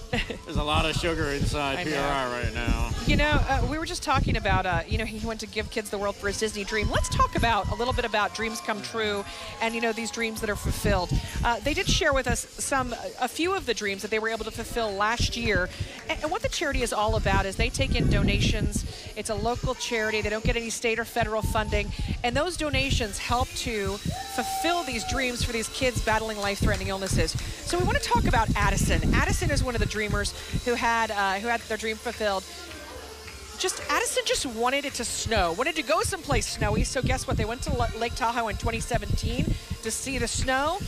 D: There's a lot of sugar inside PRI right now.
C: You know, we were just talking about, you know, he went to Give Kids the World for his Disney dream. Let's talk about a little bit about dreams come true and, you know, these dreams that are fulfilled. They did share with us a few of the dreams that they were able to fulfill last year. And what the charity is all about is they take in donations. It's a local charity. They don't get any state or federal funding. And those donations help to fulfill these dreams for these kids battling life-threatening illnesses. So we want to talk about Addison. Addison is one of the dreamers who had their dream fulfilled. Addison just wanted it to snow, wanted to go someplace snowy. So guess what? They went to Lake Tahoe in 2017 to see the snow.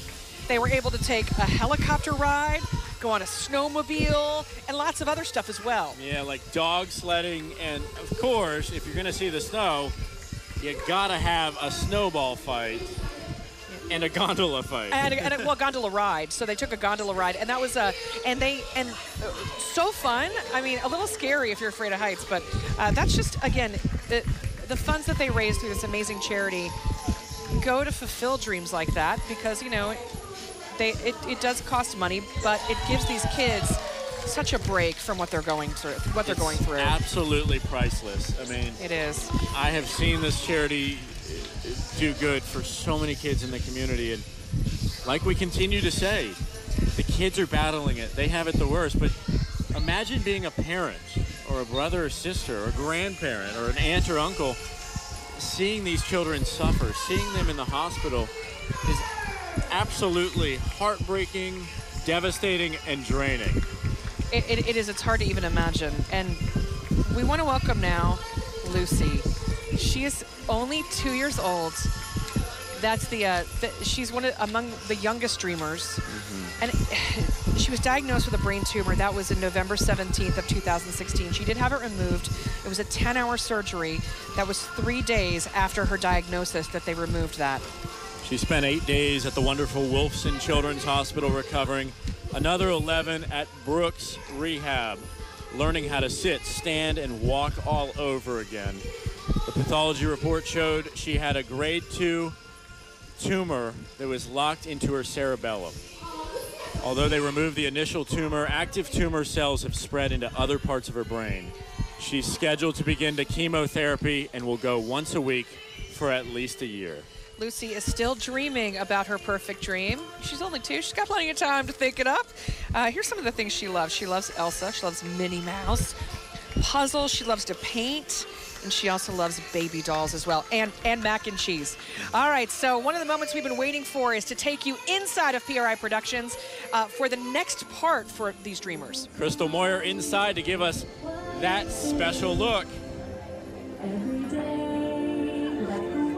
C: They were able to take a helicopter ride, go on a snowmobile, and lots of other stuff as well.
D: Yeah, like dog sledding. And of course, if you're going to see the snow, you got to have a snowball fight. And a gondola fight.
C: Well, gondola ride. So they took a gondola ride, and that was so fun. I mean, a little scary if you're afraid of heights, but that's just, again, the funds that they raise through this amazing charity go to fulfill dreams like that because, you know, it does cost money, but it gives these kids such a break from what they're going through.
D: Absolutely priceless. I mean,
C: it is.
D: I have seen this charity do good for so many kids in the community, and like we continue to say, the kids are battling it. They have it the worst, but Imagine being a parent or a brother or sister or a grandparent or an aunt or uncle, seeing these children suffer, seeing them in the hospital is absolutely heartbreaking, devastating, and draining.
C: It is. It's hard to even imagine. And we want to welcome now Lucy. She is only 2 years old. That's she's among the youngest dreamers. And she was diagnosed with a brain tumor. That was in November 17th of 2016. She did have it removed. It was a 10-hour surgery. That was 3 days after her diagnosis that they removed that.
D: She spent 8 days at the wonderful Wolfson Children's Hospital recovering. Another 11 at Brooks Rehab, learning how to sit, stand, and walk all over again. The pathology report showed she had a grade 2 tumor that was locked into her cerebellum. Although they removed the initial tumor, active tumor cells have spread into other parts of her brain. She's scheduled to begin the chemotherapy and will go once a week for at least a year.
C: Lucy is still dreaming about her perfect dream. She's only 2. She's got plenty of time to think it up. Here's some of the things she loves. She loves Elsa. She loves Minnie Mouse. Puzzles. She loves to paint. And she also loves baby dolls as well, and mac and cheese. All right, so one of the moments we've been waiting for is to take you inside of PRI Productions for the next part for these dreamers.
D: Crystal Moyer inside to give us that special look.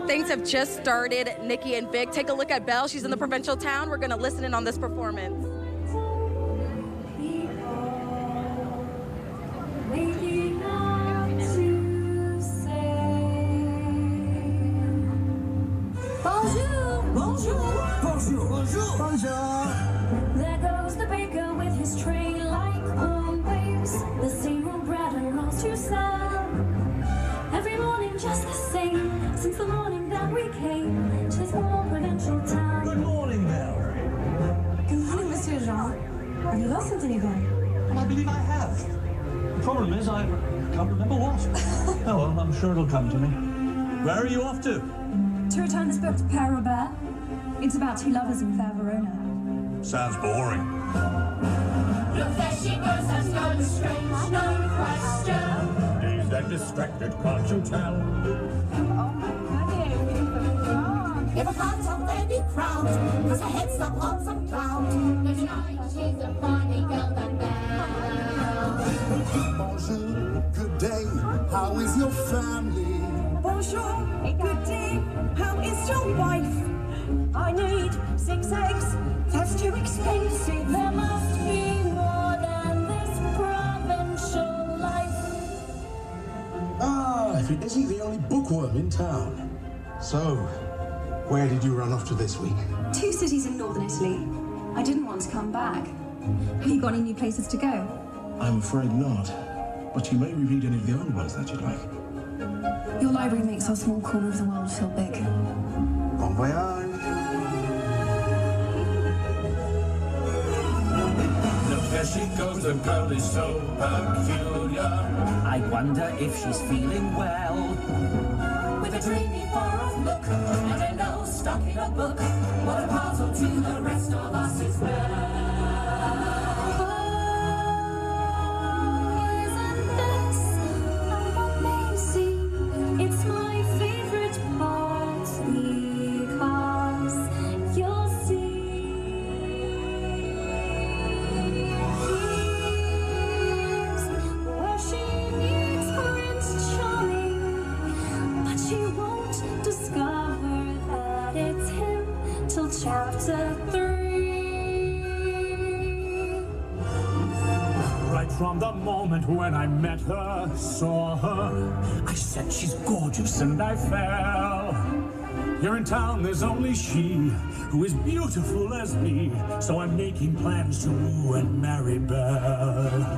E: Things have just started. Nikki and Vic, take a look at Belle. She's in the provincial town. We're going to listen in on this performance.
F: Bonjour, bonjour, bonjour, bonjour, bonjour. There goes the baker with his tray like always. The same old bread and rolls to sell. Every morning just the same. Since the morning that we came to this small provincial town.
G: Good morning, Belle.
F: Good morning, Monsieur Jean. Have you lost something again?
G: I believe I have. The problem is I can't remember what. Oh well, I'm sure it'll come to me. Where are you off to?
F: To return this book to Père Robert. It's about 2 lovers in fair Verona.
G: Sounds boring.
F: Look, there she goes, has gone strange, no question.
G: Is that distracted, can't you tell?
F: If a heart's on any crowd, cause her head's up on some cloud. But tonight she's a funny girl, that Belle.
H: Bonjour, good day, how is your family?
F: Bonjour, good day, how is your wife? I need 6 eggs, that's too expensive. There must be more than this provincial life.
H: Ah, if it isn't the only bookworm in town. So, where did you run off to this week?
F: 2 cities in northern Italy. I didn't want to come back. Have you got any new places to go?
H: I'm afraid not, but you may reread any of the old ones that you'd like.
F: Your library makes our small corner of the world feel big.
H: Bon voyage.
G: Look, there she goes, the girl is so peculiar.
I: I wonder if she's feeling well.
F: With a dreamy far-off look and a nose stuck in a book. What a puzzle to the rest of us is well. Chapter 3.
G: Right from the moment when I met her, saw her, I said she's gorgeous and I fell. Here in town there's only she who is beautiful as me, so I'm making plans to woo and marry Belle.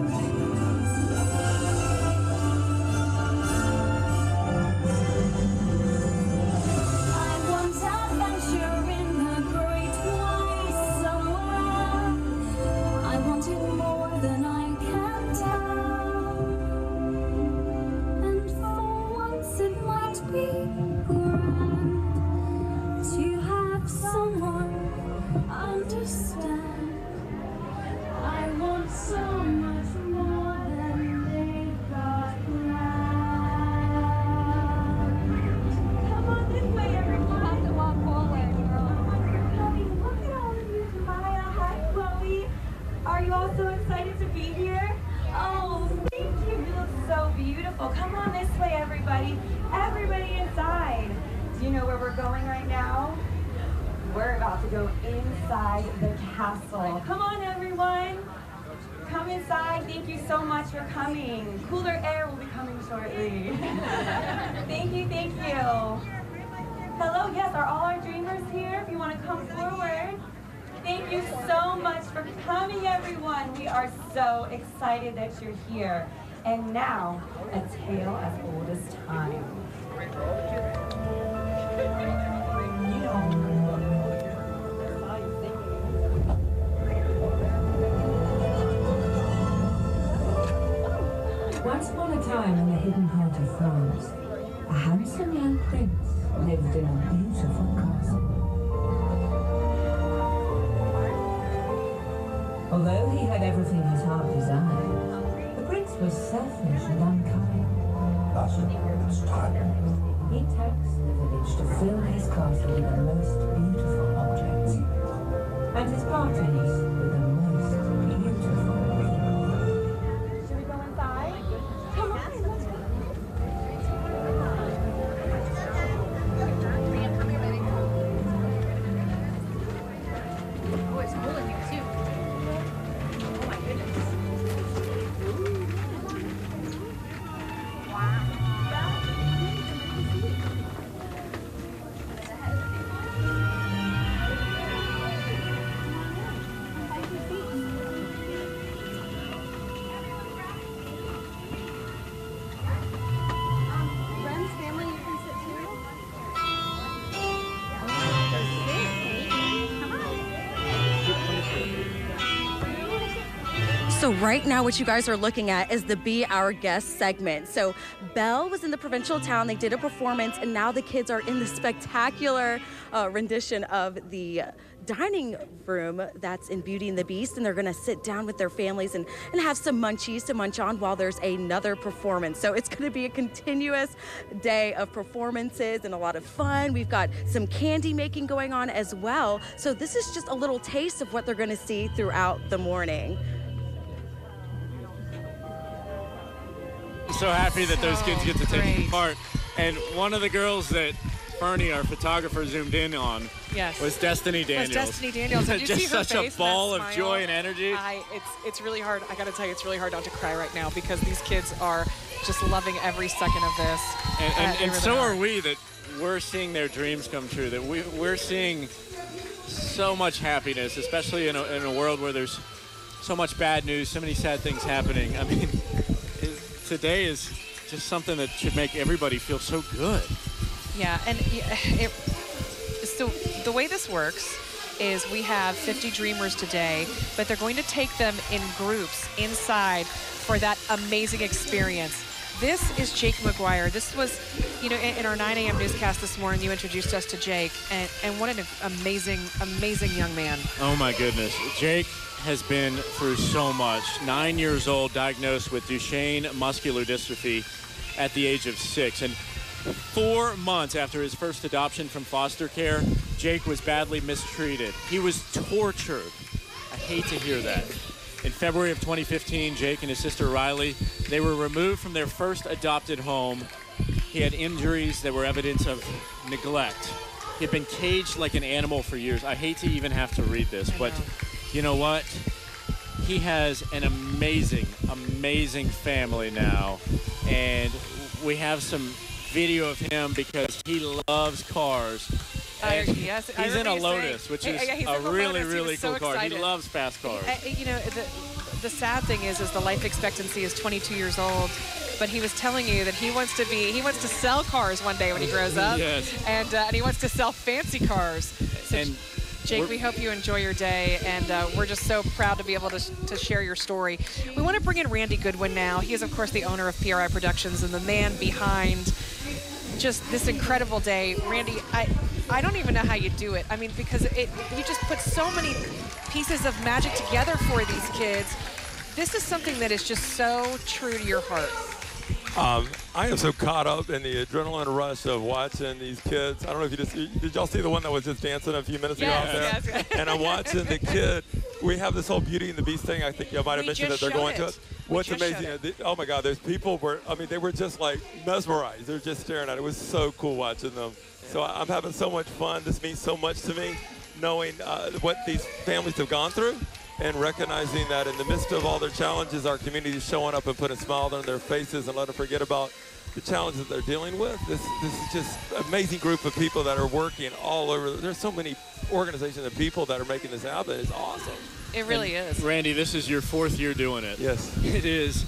F: I want so much more.
J: beautiful. Come on this way, everybody. Everybody inside. Do you know where we're going right now? We're about to go inside the castle. Come on, everyone. Come inside. Thank you so much for coming. Cooler air will be coming shortly. Thank you, thank you. Hello, yes, are all our dreamers here? If you want to come forward. Thank you so much for coming, everyone. We are so excited that you're here. And now, a tale as old as time.
F: Once upon a time in the hidden part of France, a handsome young prince lived in a beautiful castle. Although he had everything his heart desired, the prince was selfish and unkind.
H: That's it's time.
F: He taxed the village to fill his castle with the most beautiful objects, and his parties with the most beautiful people.
J: Should we go inside? Come on.
E: Oh, it's cool in here too. Oh my goodness.
J: Friends, family, you can sit too.
E: So right now what you guys are looking at is the Be Our Guest segment. So Belle was in the provincial town, they did a performance, and now the kids are in the spectacular rendition of the dining room that's in Beauty and the Beast, and they're gonna sit down with their families and have some munchies to munch on while there's another performance. So it's gonna be a continuous day of performances and a lot of fun. We've got some candy making going on as well. So this is just a little taste of what they're gonna see throughout the morning.
D: So happy that those kids get to take part. And one of the girls that Fernie, our photographer, zoomed in on was Destiny Daniels.
C: Did you
D: Just
C: see her
D: such
C: face,
D: a ball
C: that
D: of
C: smile?
D: joy and energy.
C: It's really hard. I got to tell you, it's really hard not to cry right now because these kids are just loving every second of this.
D: And
C: really
D: so are we, that we're seeing their dreams come true, that we're seeing so much happiness, especially in a world where there's so much bad news, so many sad things happening. I mean, today is just something that should make everybody feel so good.
C: Yeah, and so the way this works is we have 50 dreamers today, but they're going to take them in groups inside for that amazing experience. This is Jake McGuire. This was, you know, in our 9 a.m. newscast this morning, you introduced us to Jake, and what an amazing, amazing young man.
D: Oh my goodness. Jake has been through so much. 9 years old, diagnosed with Duchenne muscular dystrophy at the age of 6. And 4 months after his first adoption from foster care, Jake was badly mistreated. He was tortured. I hate to hear that. In February of 2015, Jake and his sister Riley, they were removed from their first adopted home. He had injuries that were evidence of neglect. He had been caged like an animal for years. I hate to even have to read this, but you know what? He has an amazing, amazing family now. And we have some video of him because he loves cars. And
C: yes,
D: he's in a Lotus, which is a really, really cool car. He loves fast cars.
C: You know, the sad thing is the life expectancy is 22 years old. But he was telling you that he wants to sell cars one day when he grows up.
D: Yes.
C: And he wants to sell fancy cars. So
D: And
C: Jake, we hope you enjoy your day, and we're just so proud to be able to share your story. We want to bring in Randy Goodwin now. He is, of course, the owner of PRI Productions and the man behind just this incredible day. Randy, I don't even know how you do it. I mean, because you just put so many pieces of magic together for these kids. This is something that is just so true to your heart.
K: I am so caught up in the adrenaline rush of watching these kids. I don't know if did y'all see the one that was just dancing a few minutes ago out there?
C: Yes.
K: And I'm watching the kid. We have this whole Beauty and the Beast thing. I think you might have mentioned that they're going to it. What's amazing, oh my God, there's people they were just like mesmerized. They're just staring at it. It was so cool watching them. So I'm having so much fun. This means so much to me, knowing what these families have gone through and recognizing that in the midst of all their challenges, our community is showing up and putting a smile on their faces and let them forget about the challenges they're dealing with. This is just an amazing group of people that are working all over. There's so many organizations and people that are making this happen. It's awesome.
C: It really is.
D: Randy, this is your 4th year doing it.
K: Yes.
D: It is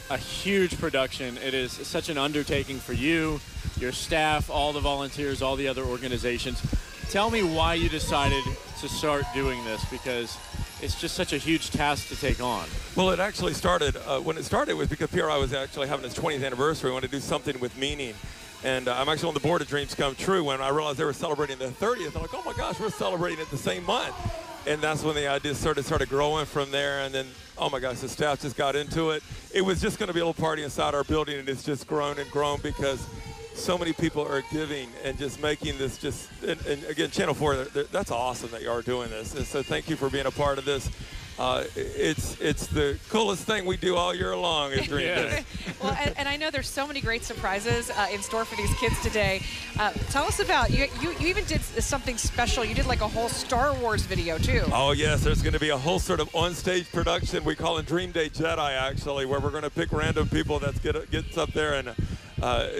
D: a huge production. It is such an undertaking for you, your staff, all the volunteers, all the other organizations. Tell me why you decided to start doing this, because it's just such a huge task to take on.
K: Well, it actually started, when it started was because PRI was actually having its 20th anniversary. We wanted to do something with meaning. And I'm actually on the board of Dreams Come True. When I realized they were celebrating their 30th, I'm like, oh my gosh, we're celebrating it the same month. And that's when the idea started growing from there. And then, oh my gosh, the staff just got into it. It was just going to be a little party inside our building, and it's just grown and grown because so many people are giving and just making this and again, Channel 4, that's awesome that you are doing this. And so thank you for being a part of this. It's the coolest thing we do all year long is Dream Day.
C: Well, and I know there's so many great surprises in store for these kids today. Tell us about, you even did something special. You did like a whole Star Wars video too.
K: Oh yes, there's going to be a whole sort of on-stage production. We call it Dream Day Jedi actually, where we're going to pick random people that gets up there and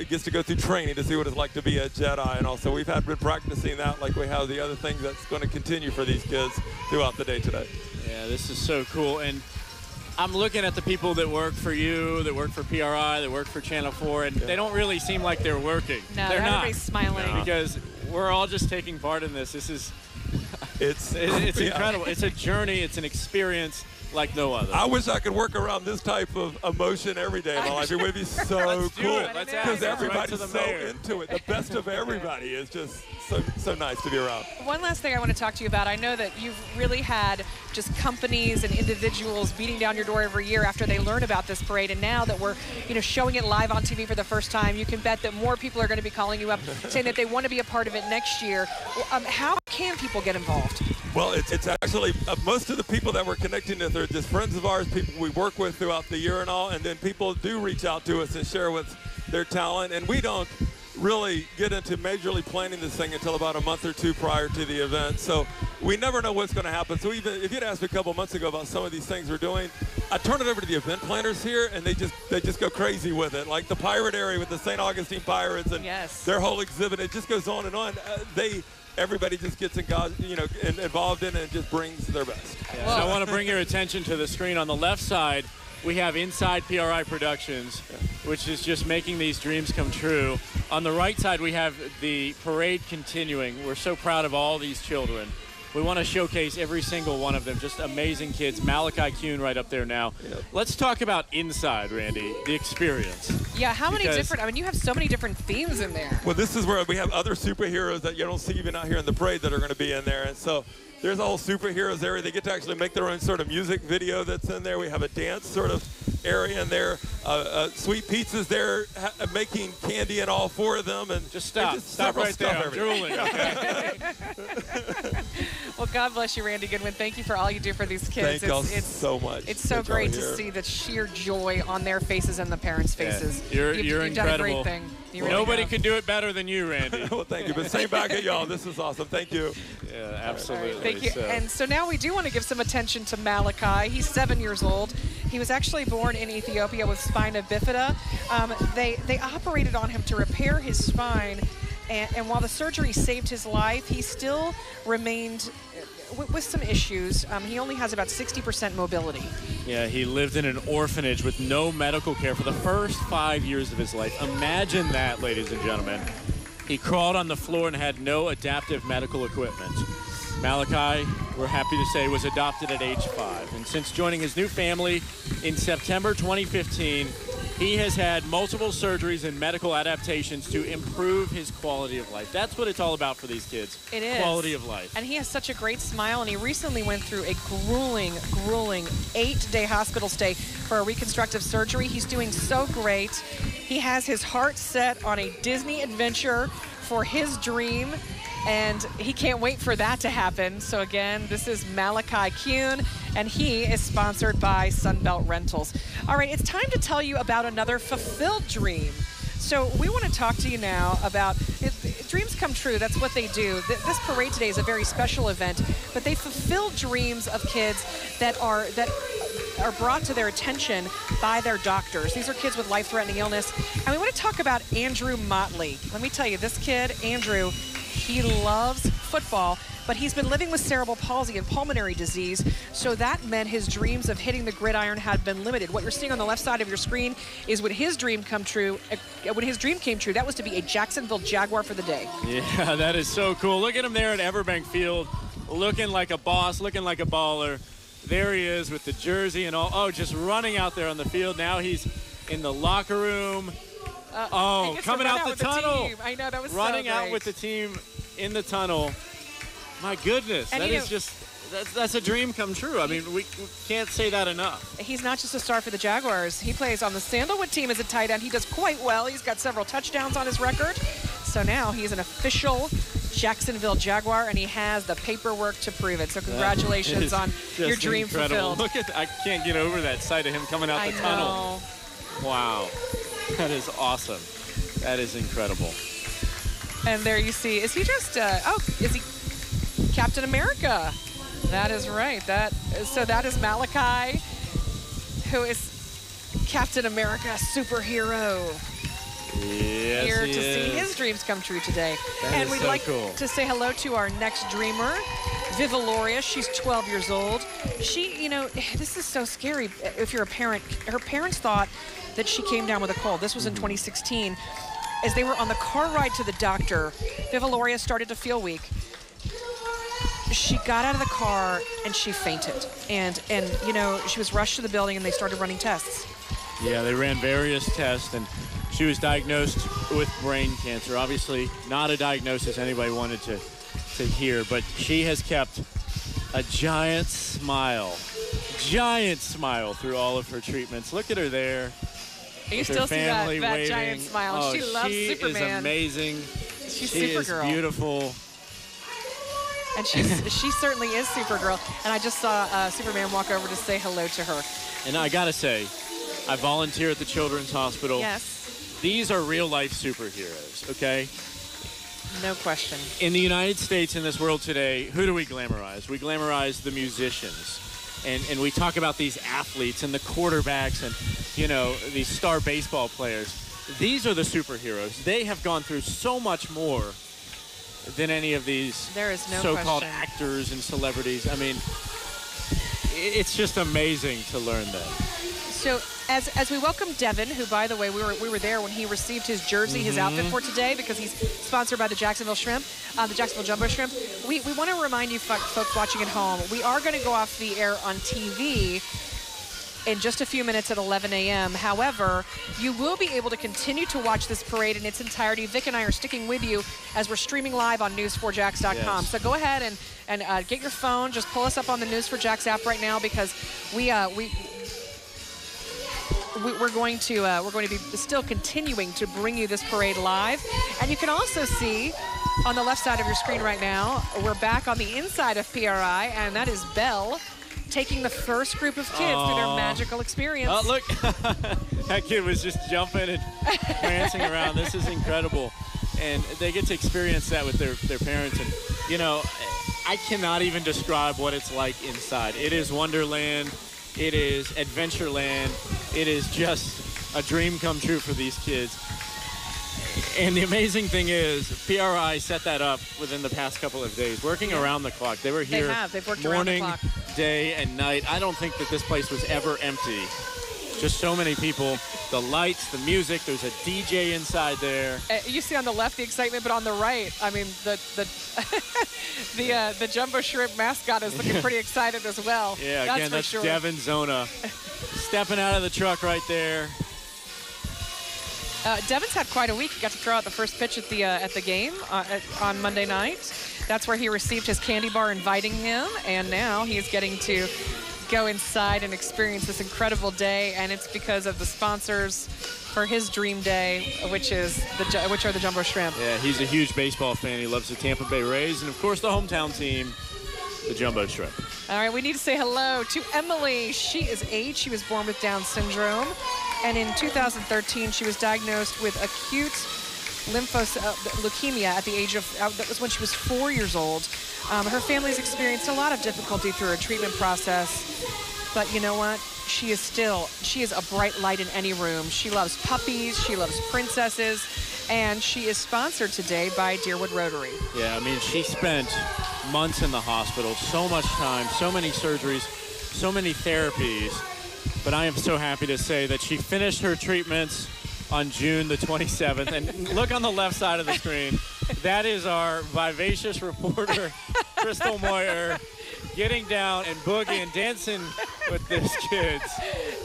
K: gets to go through training to see what it's like to be a Jedi. And also we've been practicing that like we have the other things that's going to continue for these kids throughout the day today.
D: Yeah, this is so cool. And I'm looking at the people that work for you, that work for PRI, that work for Channel 4, and they don't really seem like they're working.
C: No,
D: they're not.
C: Everybody's smiling.
D: No. Because we're all just taking part in this. This is, it's incredible. It's a journey. It's an experience like no other.
K: I wish I could work around this type of emotion every day of my life. It would be so cool because everybody's so into it. The best of everybody is just so nice to be around.
C: One last thing I want to talk to you about. I know that you've really had just companies and individuals beating down your door every year after they learn about this parade, and now that we're showing it live on TV for the first time, you can bet that more people are going to be calling you up saying that they want to be a part of it next year. How can people get involved?
K: Well, it's actually most of the people that we're connecting with are just friends of ours, people we work with throughout the year and all, and then people do reach out to us and share with their talent, and we don't really get into majorly planning this thing until about a month or two prior to the event. So we never know what's going to happen. So even if you'd asked me a couple months ago about some of these things we're doing, I turn it over to the event planners here, and they just go crazy with it. Like the pirate area with the St. Augustine Pirates and their whole exhibit, it just goes on and on. Everybody just gets involved in it and just brings their best.
D: Yeah. So I want to bring your attention to the screen on the left side. We have Inside PRI Productions, which is just making these dreams come true. On the right side, we have the parade continuing. We're so proud of all these children. We want to showcase every single one of them, just amazing kids. Malachi Kuhn right up there now. Yep. Let's talk about Inside, Randy, the experience.
C: Yeah, how many different, you have so many different themes in there.
K: Well, this is where we have other superheroes that you don't see even out here in the parade that are going to be in there. And so there's a whole superheroes area. They get to actually make their own sort of music video that's in there. We have a dance sort of area in there. Sweet Pizza's there making candy in all four of them. And
D: just stop right there. I'm drooling.
C: Well, God bless you, Randy Goodwin. Thank you for all you do for these kids.
K: Thank y'all so much.
C: It's so great to see the sheer joy on their faces and the parents' faces.
D: Yeah.
C: You've
D: incredible.
C: Done a great thing.
D: Nobody could do it better than you, Randy.
K: Well, thank you. But same back at y'all. This is awesome. Thank you.
D: Yeah, absolutely.
C: Right. Thank you. And so now we do want to give some attention to Malachi. He's 7 years old. He was actually born in Ethiopia with spina bifida. They operated on him to repair his spine. And while the surgery saved his life, he still remained with some issues. He only has about 60% mobility.
D: Yeah, he lived in an orphanage with no medical care for the first 5 years of his life. Imagine that, ladies and gentlemen. He crawled on the floor and had no adaptive medical equipment. Malachi, we're happy to say, was adopted at age 5. And since joining his new family in September 2015, he has had multiple surgeries and medical adaptations to improve his quality of life. That's what it's all about for these kids.
C: It is.
D: Quality of life.
C: And he has such a great smile, and he recently went through a grueling 8-day hospital stay for a reconstructive surgery. He's doing so great. He has his heart set on a Disney adventure for his dream, and he can't wait for that to happen. So again, this is Malachi Kuhn, and he is sponsored by Sunbelt Rentals. All right, it's time to tell you about another fulfilled dream. So we want to talk to you now about dreams come true. That's what they do. This parade today is a very special event, but they fulfill dreams of kids that are brought to their attention by their doctors. These are kids with life-threatening illness. And we want to talk about Andrew Motley. Let me tell you, this kid, Andrew, he loves football, but he's been living with cerebral palsy and pulmonary disease, so that meant his dreams of hitting the gridiron had been limited. What you're seeing on the left side of your screen is when his dream came true. When his dream came true, that was to be a Jacksonville Jaguar for the day.
D: Yeah, that is so cool. Look at him there at Everbank Field, looking like a boss, looking like a baller. There he is with the jersey and all. Oh, just running out there on the field. Now he's in the locker room. Coming out the tunnel.
C: I know, that was
D: running
C: so
D: out
C: great.
D: with the team in the tunnel. My goodness,
C: and
D: that is just, that's a dream come true. I mean, we can't say that enough.
C: He's not just a star for the Jaguars. He plays on the Sandalwood team as a tight end. He does quite well. He's got several touchdowns on his record. So now he's an official Jacksonville Jaguar, and he has the paperwork to prove it. So congratulations on your dream
D: incredible.
C: fulfilled.
D: Look at, I can't get over that sight of him coming out the tunnel. Wow, that is awesome. That is incredible.
C: And there you see, is he just, is he Captain America? That is right. So that is Malachi, who is Captain America, superhero.
D: Yes,
C: Here
D: he
C: to
D: is.
C: see his dreams come true today.
D: That
C: and
D: is
C: we'd
D: so
C: like
D: cool.
C: to say hello to our next dreamer, Vivaloria. She's 12 years old. She, you know, this is so scary if you're a parent. Her parents thought that she came down with a cold. This was in 2016. As they were on the car ride to the doctor, Vivaloria started to feel weak. She got out of the car and she fainted. And you know, she was rushed to the building and they started running tests.
D: Yeah, they ran various tests and she was diagnosed with brain cancer. Obviously, not a diagnosis anybody wanted to hear, but she has kept a giant smile through all of her treatments. Look at her there.
C: You still see that
D: waving.
C: giant smile.
D: Oh,
C: she loves Superman.
D: She is amazing.
C: She's
D: she
C: Supergirl.
D: is beautiful.
C: And she certainly is Supergirl. And I just saw Superman walk over to say hello to her.
D: And I gotta say, I volunteer at the Children's Hospital.
C: Yes.
D: These are real-life superheroes, okay?
C: No question.
D: In the United States, in this world today, who do we glamorize? We glamorize the musicians. And we talk about these athletes and the quarterbacks and, you know, these star baseball players. These are the superheroes. They have gone through so much more than any of these so-called actors and celebrities. I mean, it's just amazing to learn that.
C: So as we welcome Devin, who, by the way, we were there when he received his jersey, his outfit for today, because he's sponsored by the Jacksonville Shrimp, the Jacksonville Jumbo Shrimp. We want to remind you folks watching at home, we are going to go off the air on TV in just a few minutes at 11 a.m. However, you will be able to continue to watch this parade in its entirety. Vic and I are sticking with you as we're streaming live on news4jax.com.
D: Yes.
C: So go ahead and get your phone. Just pull us up on the News4Jax app right now, because we're going to be still continuing to bring you this parade live. And you can also see on the left side of your screen right now, we're back on the inside of PRI, and that is Belle taking the first group of kids through their magical experience.
D: Oh, look. That kid was just jumping and prancing around. This is incredible. And they get to experience that with their parents. And, you know, I cannot even describe what it's like inside. It is Wonderland. It is Adventureland. It is just a dream come true for these kids. And the amazing thing is, PRI set that up within the past couple of days, working around the clock. They were here
C: They've worked around the
D: morning,
C: clock.
D: day, and night. I don't think that this place was ever empty. Just so many people. The lights, the music. There's a DJ inside there.
C: You see on the left the excitement, but on the right, I mean, the Jumbo Shrimp mascot is looking pretty excited as well.
D: Yeah, again, that's
C: for sure.
D: Devin Zona stepping out of the truck right there.
C: Devin's had quite a week. He got to throw out the first pitch at the game on Monday night. That's where he received his candy bar inviting him, and now he is getting to go inside and experience this incredible day, and it's because of the sponsors for his dream day, which are the Jumbo Shrimp.
D: Yeah, he's a huge baseball fan. He loves the Tampa Bay Rays and, of course, the hometown team, the Jumbo Shrimp.
C: All right, we need to say hello to Emily. She is 8. She was born with Down syndrome. And in 2013, she was diagnosed with acute leukemia at the age of, that was when she was 4 years old. Her family's experienced a lot of difficulty through her treatment process. But you know what? She is a bright light in any room. She loves puppies, she loves princesses, and she is sponsored today by Deerwood Rotary.
D: Yeah, I mean, she spent months in the hospital, so much time, so many surgeries, so many therapies. But I am so happy to say that she finished her treatments on June the 27th. And look on the left side of the screen. That is our vivacious reporter, Crystal Moyer, getting down and boogieing and dancing with these kids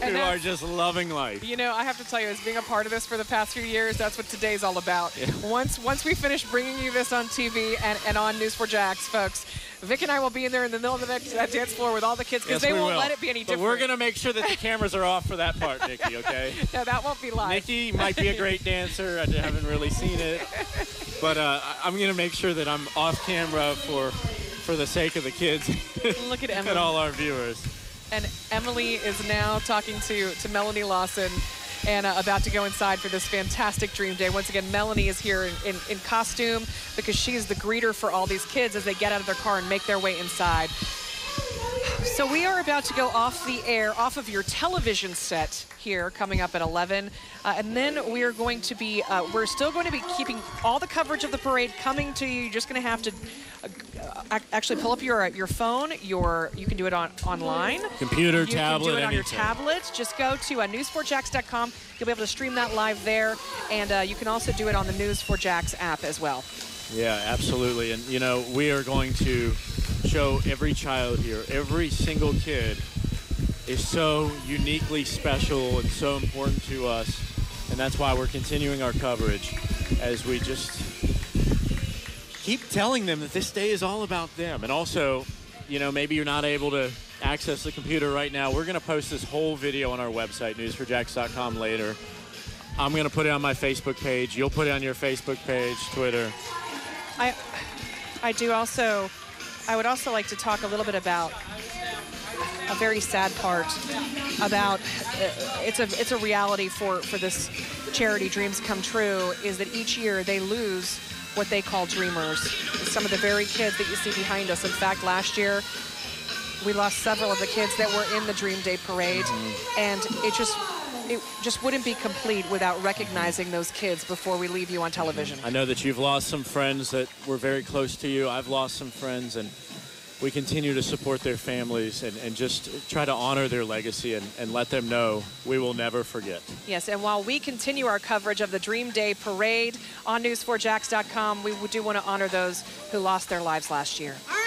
D: who are just loving life.
C: You know, I have to tell you, as being a part of this for the past few years, that's what today's all about. Yeah. Once we finish bringing you this on TV and on News4JAX, folks, Vic and I will be in there in the middle of the dance floor with all the kids because they won't let it be any different.
D: But we're going to make sure that the cameras are off for that part, Nikki, okay?
C: No, that won't be live.
D: Nikki might be a great dancer. I haven't really seen it. But I'm going to make sure that I'm off camera for the sake of the kids.
C: Look at Emily.
D: And all our viewers.
C: And Emily is now talking to Melanie Lawson and about to go inside for this fantastic Dream Day. Once again, Melanie is here in costume because she is the greeter for all these kids as they get out of their car and make their way inside. So we are about to go off the air, off of your television set here, coming up at 11. And then we are going to be, we're still going to be keeping all the coverage of the parade coming to you. You're just going to have to actually pull up your phone. You can do it online.
D: Computer, tablet,
C: You can do it on your
D: anything.
C: tablet. Just go to news4jax.com. You'll be able to stream that live there. And you can also do it on the News4JAX app as well.
D: Yeah, absolutely. And, you know, we are going to show every child here, every single kid is so uniquely special and so important to us. And that's why we're continuing our coverage as we just keep telling them that this day is all about them. And also, you know, maybe you're not able to access the computer right now. We're going to post this whole video on our website, news4jax.com, later. I'm going to put it on my Facebook page. You'll put it on your Facebook page, Twitter.
C: I would also like to talk a little bit about a very sad part about it's a reality for this charity Dreams Come True, is that each year they lose what they call dreamers. Some of the very kids that you see behind us. In fact, last year we lost several of the kids that were in the Dream Day Parade, and it just wouldn't be complete without recognizing those kids before we leave you on television.
D: I know that you've lost some friends that were very close to you. I've lost some friends, and we continue to support their families and just try to honor their legacy and let them know we will never forget.
C: Yes, and while we continue our coverage of the Dream Day Parade on news4jax.com, we do want to honor those who lost their lives last year. All right.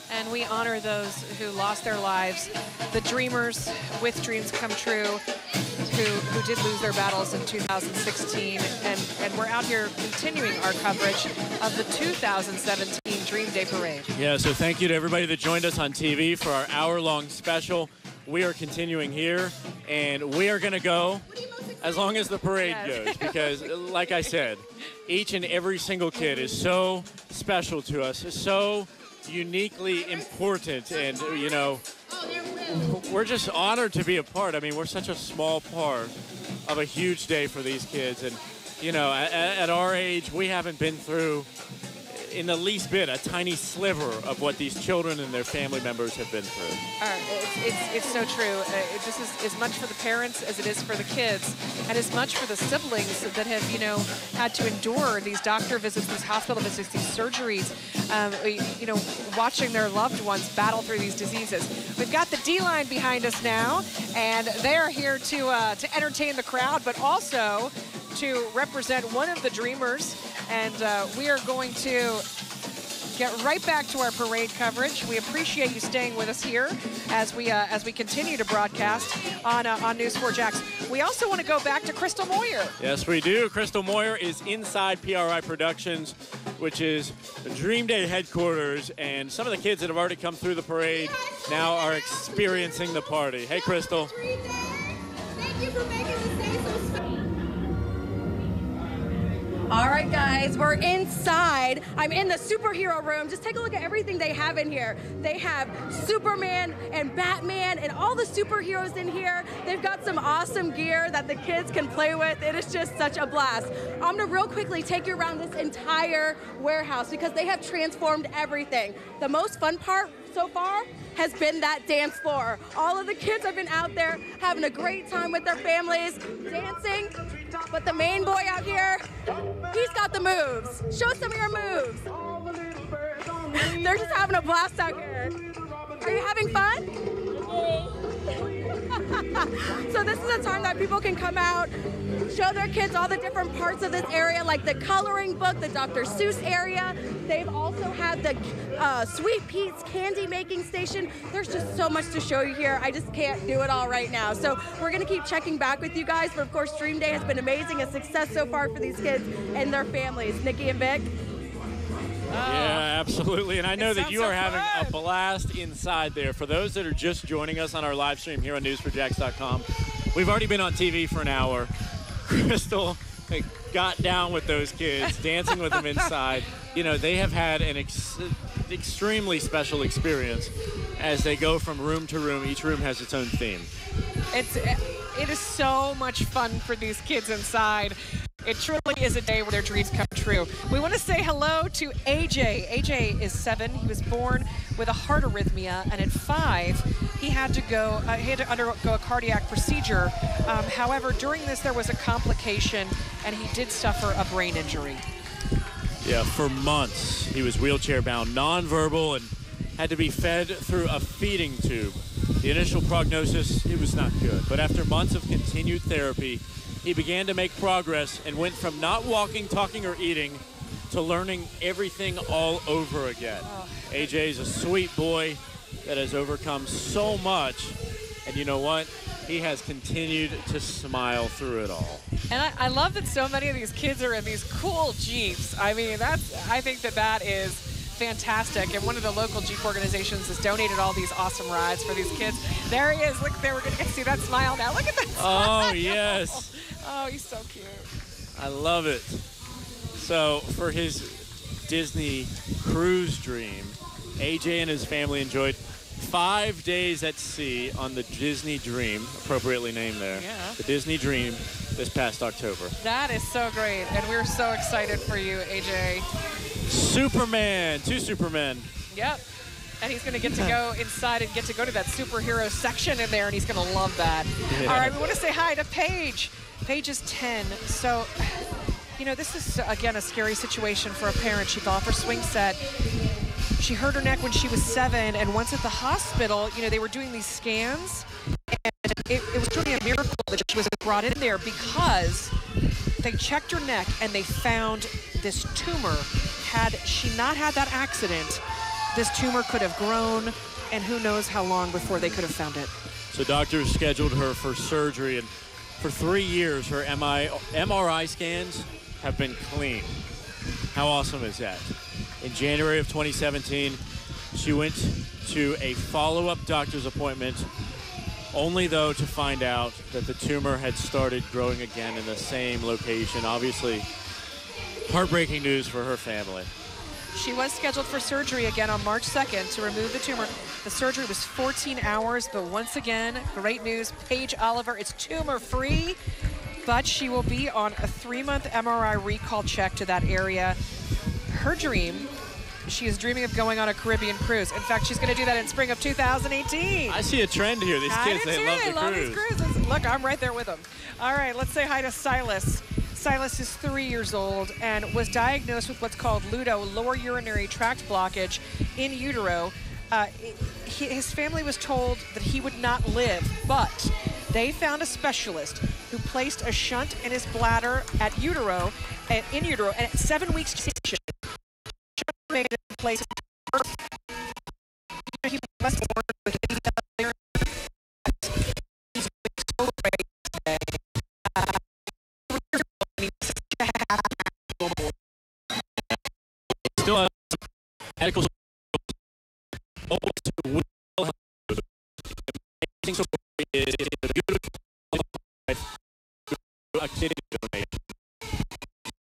C: And we honor those who lost their lives, the dreamers with dreams come true, who did lose their battles in 2016. And we're out here continuing our coverage of the 2017 Dream Day Parade.
D: Yeah, so thank you to everybody that joined us on TV for our hour-long special. We are continuing here, and we are going to go as long as the parade goes, because like I said, each and every single kid is so special to us, so uniquely important, and, you know, we're just honored to be a part. I mean, we're such a small part of a huge day for these kids, and, you know, at our age, we haven't been through in the least bit a tiny sliver of what these children and their family members have been through.
C: It's so true. This is as much for the parents as it is for the kids, and as much for the siblings that have, you know, had to endure these doctor visits, these hospital visits, these surgeries, you know, watching their loved ones battle through these diseases. We've got the D-line behind us now, and they are here to entertain the crowd, but also to represent one of the Dreamers, and we are going to get right back to our parade coverage. We appreciate you staying with us here as we continue to broadcast on News 4 Jax. We also want to go back to Crystal Moyer.
D: Yes, we do. Crystal Moyer is inside PRI Productions, which is the Dream Day headquarters, and some of the kids that have already come through the parade now are experiencing the party. Hey, Crystal.
E: Thank you for making this day so special. All right, guys, we're inside. I'm in the superhero room. Just take a look at everything they have in here. They have Superman and Batman and all the superheroes in here. They've got some awesome gear that the kids can play with. It is just such a blast. I'm gonna real quickly take you around this entire warehouse because they have transformed everything. The most fun part so far has been that dance floor. All of the kids have been out there having a great time with their families, dancing. But the main boy out here, he's got the moves. Show some of your moves. They're just having a blast out here. Are you having fun? So this is a time that people can come out, show their kids all the different parts of this area, like the coloring book, the Dr. Seuss area. They've also had the Sweet Pete's candy making station. There's just so much to show you here. I just can't do it all right now. So we're gonna keep checking back with you guys. But of course, Dream Day has been amazing, a success so far for these kids and their families. Nikki and Vic.
D: Yeah, absolutely. And I know that you are having a blast inside there. For those that are just joining us on our live stream here on news4jax.com, we've already been on TV for an hour. Crystal got down with those kids, dancing with them inside. You know, they have had an extremely special experience as they go from room to room. Each room has its own theme.
C: It is so much fun for these kids inside. It truly is a day where their dreams come true. We want to say hello to AJ. AJ is 7. He was born with a heart arrhythmia, and at 5, he had to undergo a cardiac procedure. However, during this, there was a complication, and he did suffer a brain injury.
D: Yeah, for months, he was wheelchair-bound, nonverbal, and had to be fed through a feeding tube. The initial prognosis, it was not good, but after months of continued therapy, he began to make progress and went from not walking, talking, or eating to learning everything all over again. AJ's a sweet boy that has overcome so much, and you know what? He has continued to smile through it all.
C: And I love that so many of these kids are in these cool Jeeps. I mean, I think that is fantastic. And one of the local Jeep organizations has donated all these awesome rides for these kids. There he is. Look there. We're going to get to see that smile now. Look at that smile.
D: Oh, yes.
C: Oh, he's so cute.
D: I love it. So for his Disney cruise dream, AJ and his family enjoyed 5 days at sea on the Disney Dream, appropriately named there.
C: Yeah.
D: The Disney Dream this past October.
C: That is so great. And we're so excited for you, AJ.
D: Superman, 2 Supermen.
C: Yep. And he's going to get to go inside and get to go to that superhero section in there, and he's going to love that. Yeah. All right, we want to say hi to Paige. Paige is 10. So, you know, this is, again, a scary situation for a parent. She fell off her swing set. She hurt her neck when she was 7, and once at the hospital, you know, they were doing these scans, and it was truly a miracle that she was brought in there because they checked her neck and they found this tumor. Had she not had that accident, this tumor could have grown, and who knows how long before they could have found it.
D: So doctors scheduled her for surgery, and for 3 years, her MRI scans have been clean. How awesome is that? In January of 2017, she went to a follow-up doctor's appointment, only though to find out that the tumor had started growing again in the same location. Obviously, heartbreaking news for her family.
C: She was scheduled for surgery again on March 2nd to remove the tumor. The surgery was 14 hours, but once again, great news. Paige Oliver is tumor-free, but she will be on a 3-month MRI recall check to that area. Her dream, she is dreaming of going on a Caribbean cruise. In fact, she's going to do that in spring of 2018.
D: I see a trend here. These kids, they love
C: these cruises. Look, I'm right there with them. All right, let's say hi to Silas. Silas is 3 years old and was diagnosed with what's called LUDO, lower urinary tract blockage in utero. His family was told that he would not live, but they found a specialist who placed a shunt in his bladder in utero, and at 7 weeks gestation, made it in place. He was born with so great today.
D: Still has medical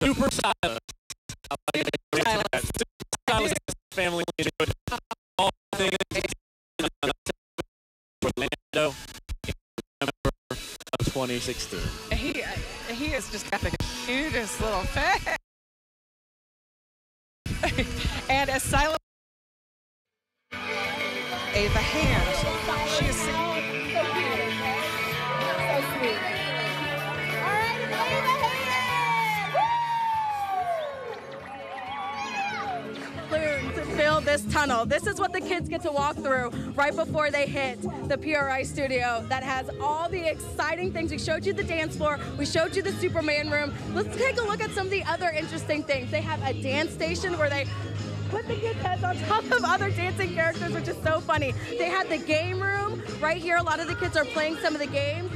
D: super silent. Family all things Orlando in November of 2016.
C: He is just got the cutest little face. And as Silent the hand, she is singing.
E: So sweet. All right, wave a hand. To fill this tunnel. This is what the kids get to walk through right before they hit the PRI studio that has all the exciting things. We showed you the dance floor. We showed you the Superman room. Let's take a look at some of the other interesting things. They have a dance station where they put the kids' heads on top of other dancing characters, which is so funny. They had the game room right here. A lot of the kids are playing some of the games.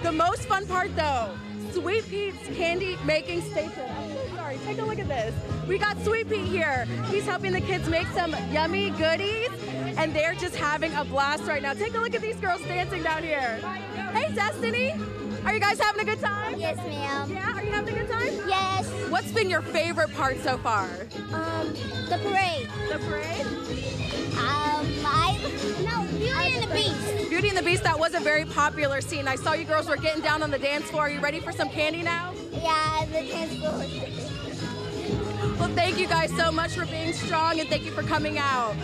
E: The most fun part, though, Sweet Pete's candy making station. I'm so sorry. Take a look at this. We got Sweet Pete here. He's helping the kids make some yummy goodies, and they're just having a blast right now. Take a look at these girls dancing down here. Hey, Destiny. Are you guys having a good time?
L: Yes, ma'am.
E: Yeah? Are you having a good time?
L: Yes.
E: What's been your favorite part so far?
L: The parade.
E: The parade?
L: Beauty and the Beast.
E: Beauty and the Beast, that was a very popular scene. I saw you girls were getting down on the dance floor. Are you ready for some candy now?
L: Yeah, the dance floor.
E: Well, thank you guys so much for being strong, and thank you for coming out.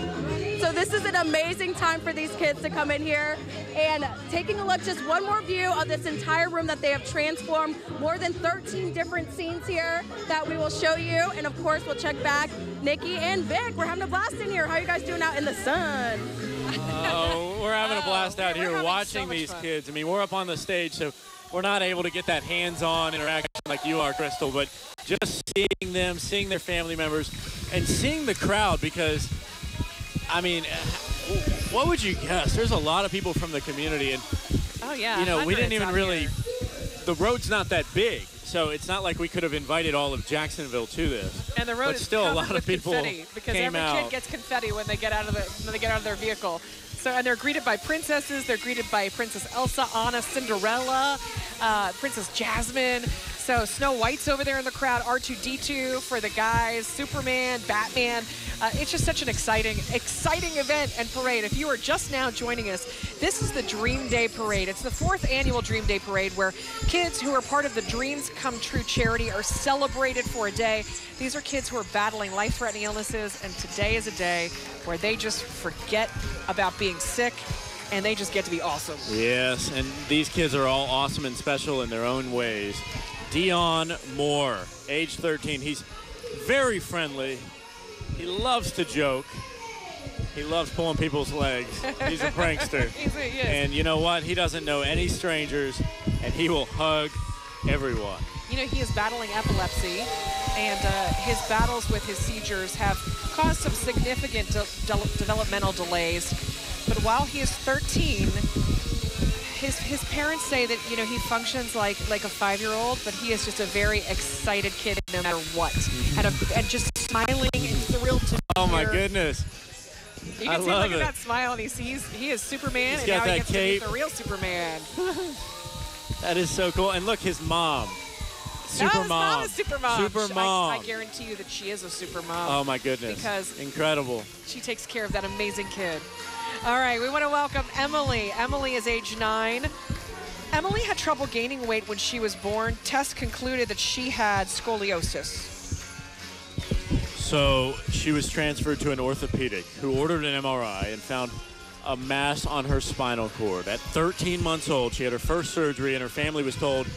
E: So this is an amazing time for these kids to come in here and taking a look, just one more view of this entire room that they have transformed. More than 13 different scenes here that we will show you. And of course, we'll check back. Nikki and Vic, we're having a blast in here. How are you guys doing out in the sun?
D: Oh, we're having a blast out here watching so these kids. I mean, we're up on the stage, so we're not able to get that hands-on interaction like you are, Crystal, but just seeing them, seeing their family members, and seeing the crowd because, I mean, what would you guess? There's a lot of people from the community, and, you know, we didn't even really, the road's not that big, so it's not like we could have invited all of Jacksonville to this.
C: And the road is
D: still a lot of people
C: confetti because every kid gets confetti when they get out of their vehicle. So, and they're greeted by princesses. They're greeted by Princess Elsa, Anna, Cinderella, Princess Jasmine. So Snow White's over there in the crowd, R2-D2 for the guys, Superman, Batman. It's just such an exciting event and parade. If you are just now joining us, this is the Dream Day Parade. It's the 4th annual Dream Day Parade where kids who are part of the Dreams Come True charity are celebrated for a day. These are kids who are battling life-threatening illnesses, and today is a day where they just forget about being sick and they just get to be awesome.
D: Yes, and these kids are all awesome and special in their own ways. Dion Moore, age 13. He's very friendly. He loves to joke. He loves pulling people's legs. He's a prankster. And you know what? He doesn't know any strangers, and he will hug everyone.
C: You know, he is battling epilepsy, and his battles with his seizures have caused some significant developmental delays. But while he is 13, his parents say that, you know, he functions like a 5-year-old, but he is just a very excited kid no matter what, and just smiling and thrilled to be
D: Oh my
C: here.
D: goodness.
C: You
D: I
C: can see,
D: love
C: look at
D: it.
C: that smile, and he is Superman,
D: He's
C: and
D: got
C: now he
D: that
C: gets
D: cape.
C: to be the real Superman.
D: That is so cool. And look, his mom. Super
C: No, his mom is super mom.
D: Super mom.
C: I guarantee you that she is a super mom.
D: Oh my goodness.
C: Because
D: incredible.
C: she takes care of that amazing kid. All right, we want to welcome Emily. Emily is age 9. Emily had trouble gaining weight when she was born. Tests concluded that she had scoliosis.
D: So she was transferred to an orthopedic who ordered an MRI and found a mass on her spinal cord. At 13 months old, she had her first surgery, and her family was told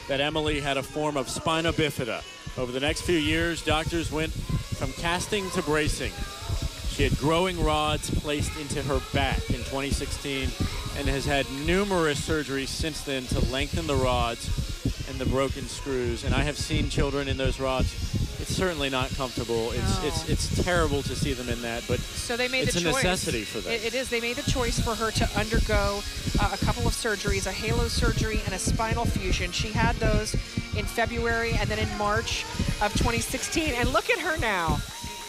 D: that Emily had a form of spina bifida. Over the next few years, doctors went from casting to bracing. She had growing rods placed into her back in 2016 and has had numerous surgeries since then to lengthen the rods and the broken screws. And I have seen children in those rods. It's certainly not comfortable. It's terrible to see them in that, but
C: so they made
D: it's
C: the choice.
D: a necessity for them.
C: It is. They made the choice for her to undergo a couple of surgeries, a halo surgery and a spinal fusion. She had those in February and then in March of 2016. And look at her now.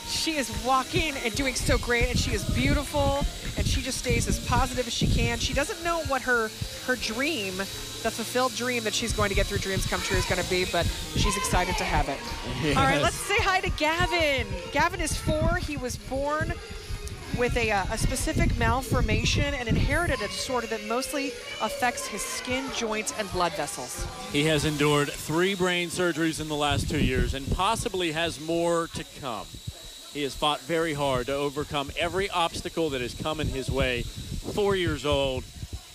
C: She is walking and doing so great, and she is beautiful, and she just stays as positive as she can. She doesn't know what her dream, the fulfilled dream that she's going to get through Dreams Come True, is going to be, but she's excited to have it.
D: Yes.
C: All right, let's say hi to Gavin. Gavin is 4. He was born with a specific malformation and inherited a disorder that mostly affects his skin, joints, and blood vessels.
D: He has endured 3 brain surgeries in the last 2 years and possibly has more to come. He has fought very hard to overcome every obstacle that has come in his way. 4 years old,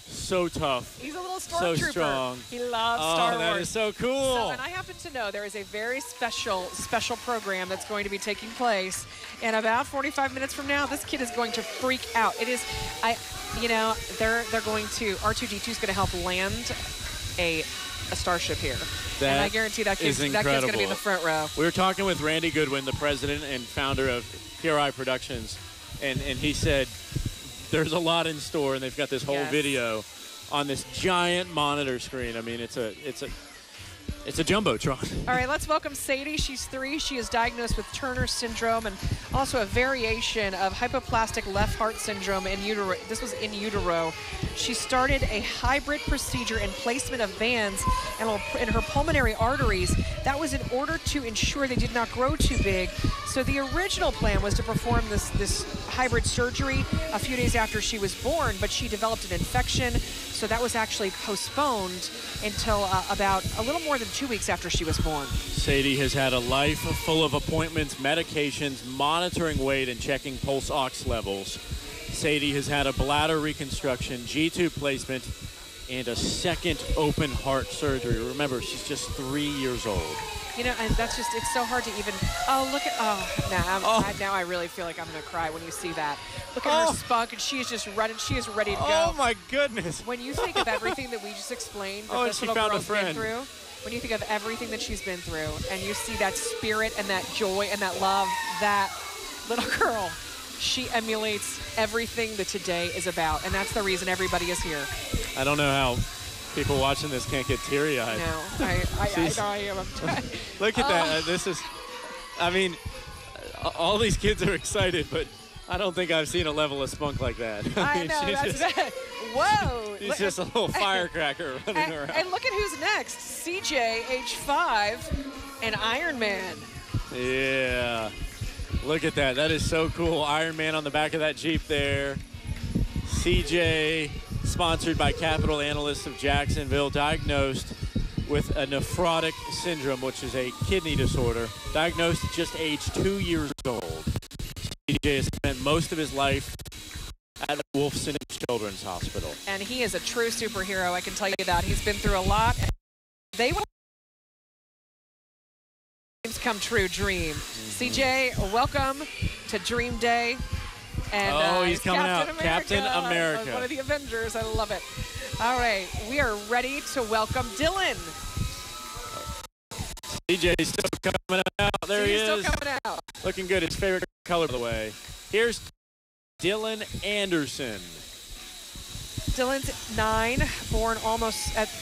D: so tough.
C: He's a little
D: so
C: stormtrooper.
D: strong.
C: He loves Star Wars.
D: That is so cool.
C: So, and I happen to know there is a very special program that's going to be taking place. And about 45 minutes from now, this kid is going to freak out. It is, they're going to, R2-D2 is going to help land a starship here. And I guarantee that kid's going to be in the front row.
D: We were talking with Randy Goodwin, the president and founder of PRI Productions, and he said there's a lot in store, and they've got this whole video on this giant monitor screen. I mean, it's a jumbotron.
C: All right, let's welcome Sadie. She's 3. She is diagnosed with Turner syndrome and also a variation of hypoplastic left heart syndrome in utero. This was in utero. She started a hybrid procedure and placement of bands in her pulmonary arteries. That was in order to ensure they did not grow too big. So the original plan was to perform this hybrid surgery a few days after she was born, but she developed an infection. So that was actually postponed until about a little more than 2 weeks after she was born.
D: Sadie has had a life full of appointments, medications, monitoring weight, and checking pulse ox levels. Sadie has had a bladder reconstruction, G-tube placement, and a second open heart surgery. Remember, she's just 3 years old.
C: You know, and that's just, it's so hard to even, now I really feel like I'm going to cry when you see that. Look at her spunk, and she is just ready, to go.
D: Oh my goodness.
C: When you think of everything that we just explained that
D: and
C: this
D: she
C: little
D: found a
C: girl's been
D: friend.
C: through, when you think of everything that she's been through, and you see that spirit and that joy and that love, that little girl, she emulates everything that today is about, and that's the reason everybody is here.
D: I don't know how people watching this can't get teary-eyed.
C: No, I am.
D: Look at that. This is, I mean, all these kids are excited, but I don't think I've seen a level of spunk like that.
C: I
D: mean,
C: know,
D: she's
C: that's
D: just,
C: whoa.
D: she's just a little firecracker running around.
C: And look at who's next. CJ, age 5, and Iron Man.
D: Yeah. Look at that. That is so cool. Iron Man on the back of that Jeep there. CJ, sponsored by Capital Analysts of Jacksonville, diagnosed with a nephrotic syndrome, which is a kidney disorder, diagnosed at just age 2 years old. CJ has spent most of his life at Wolfson Children's Hospital.
C: And he is a true superhero, I can tell you that. He's been through a lot. They will dreams come true dream. CJ, welcome to Dream Day. And
D: he's coming
C: Captain
D: out.
C: America,
D: Captain America.
C: One of the Avengers. I love it. All right, we are ready to welcome Dylan.
D: CJ's still coming out. There he is.
C: Still coming out.
D: Looking good. His favorite color, by the way. Here's Dylan Anderson.
C: Dylan's 9,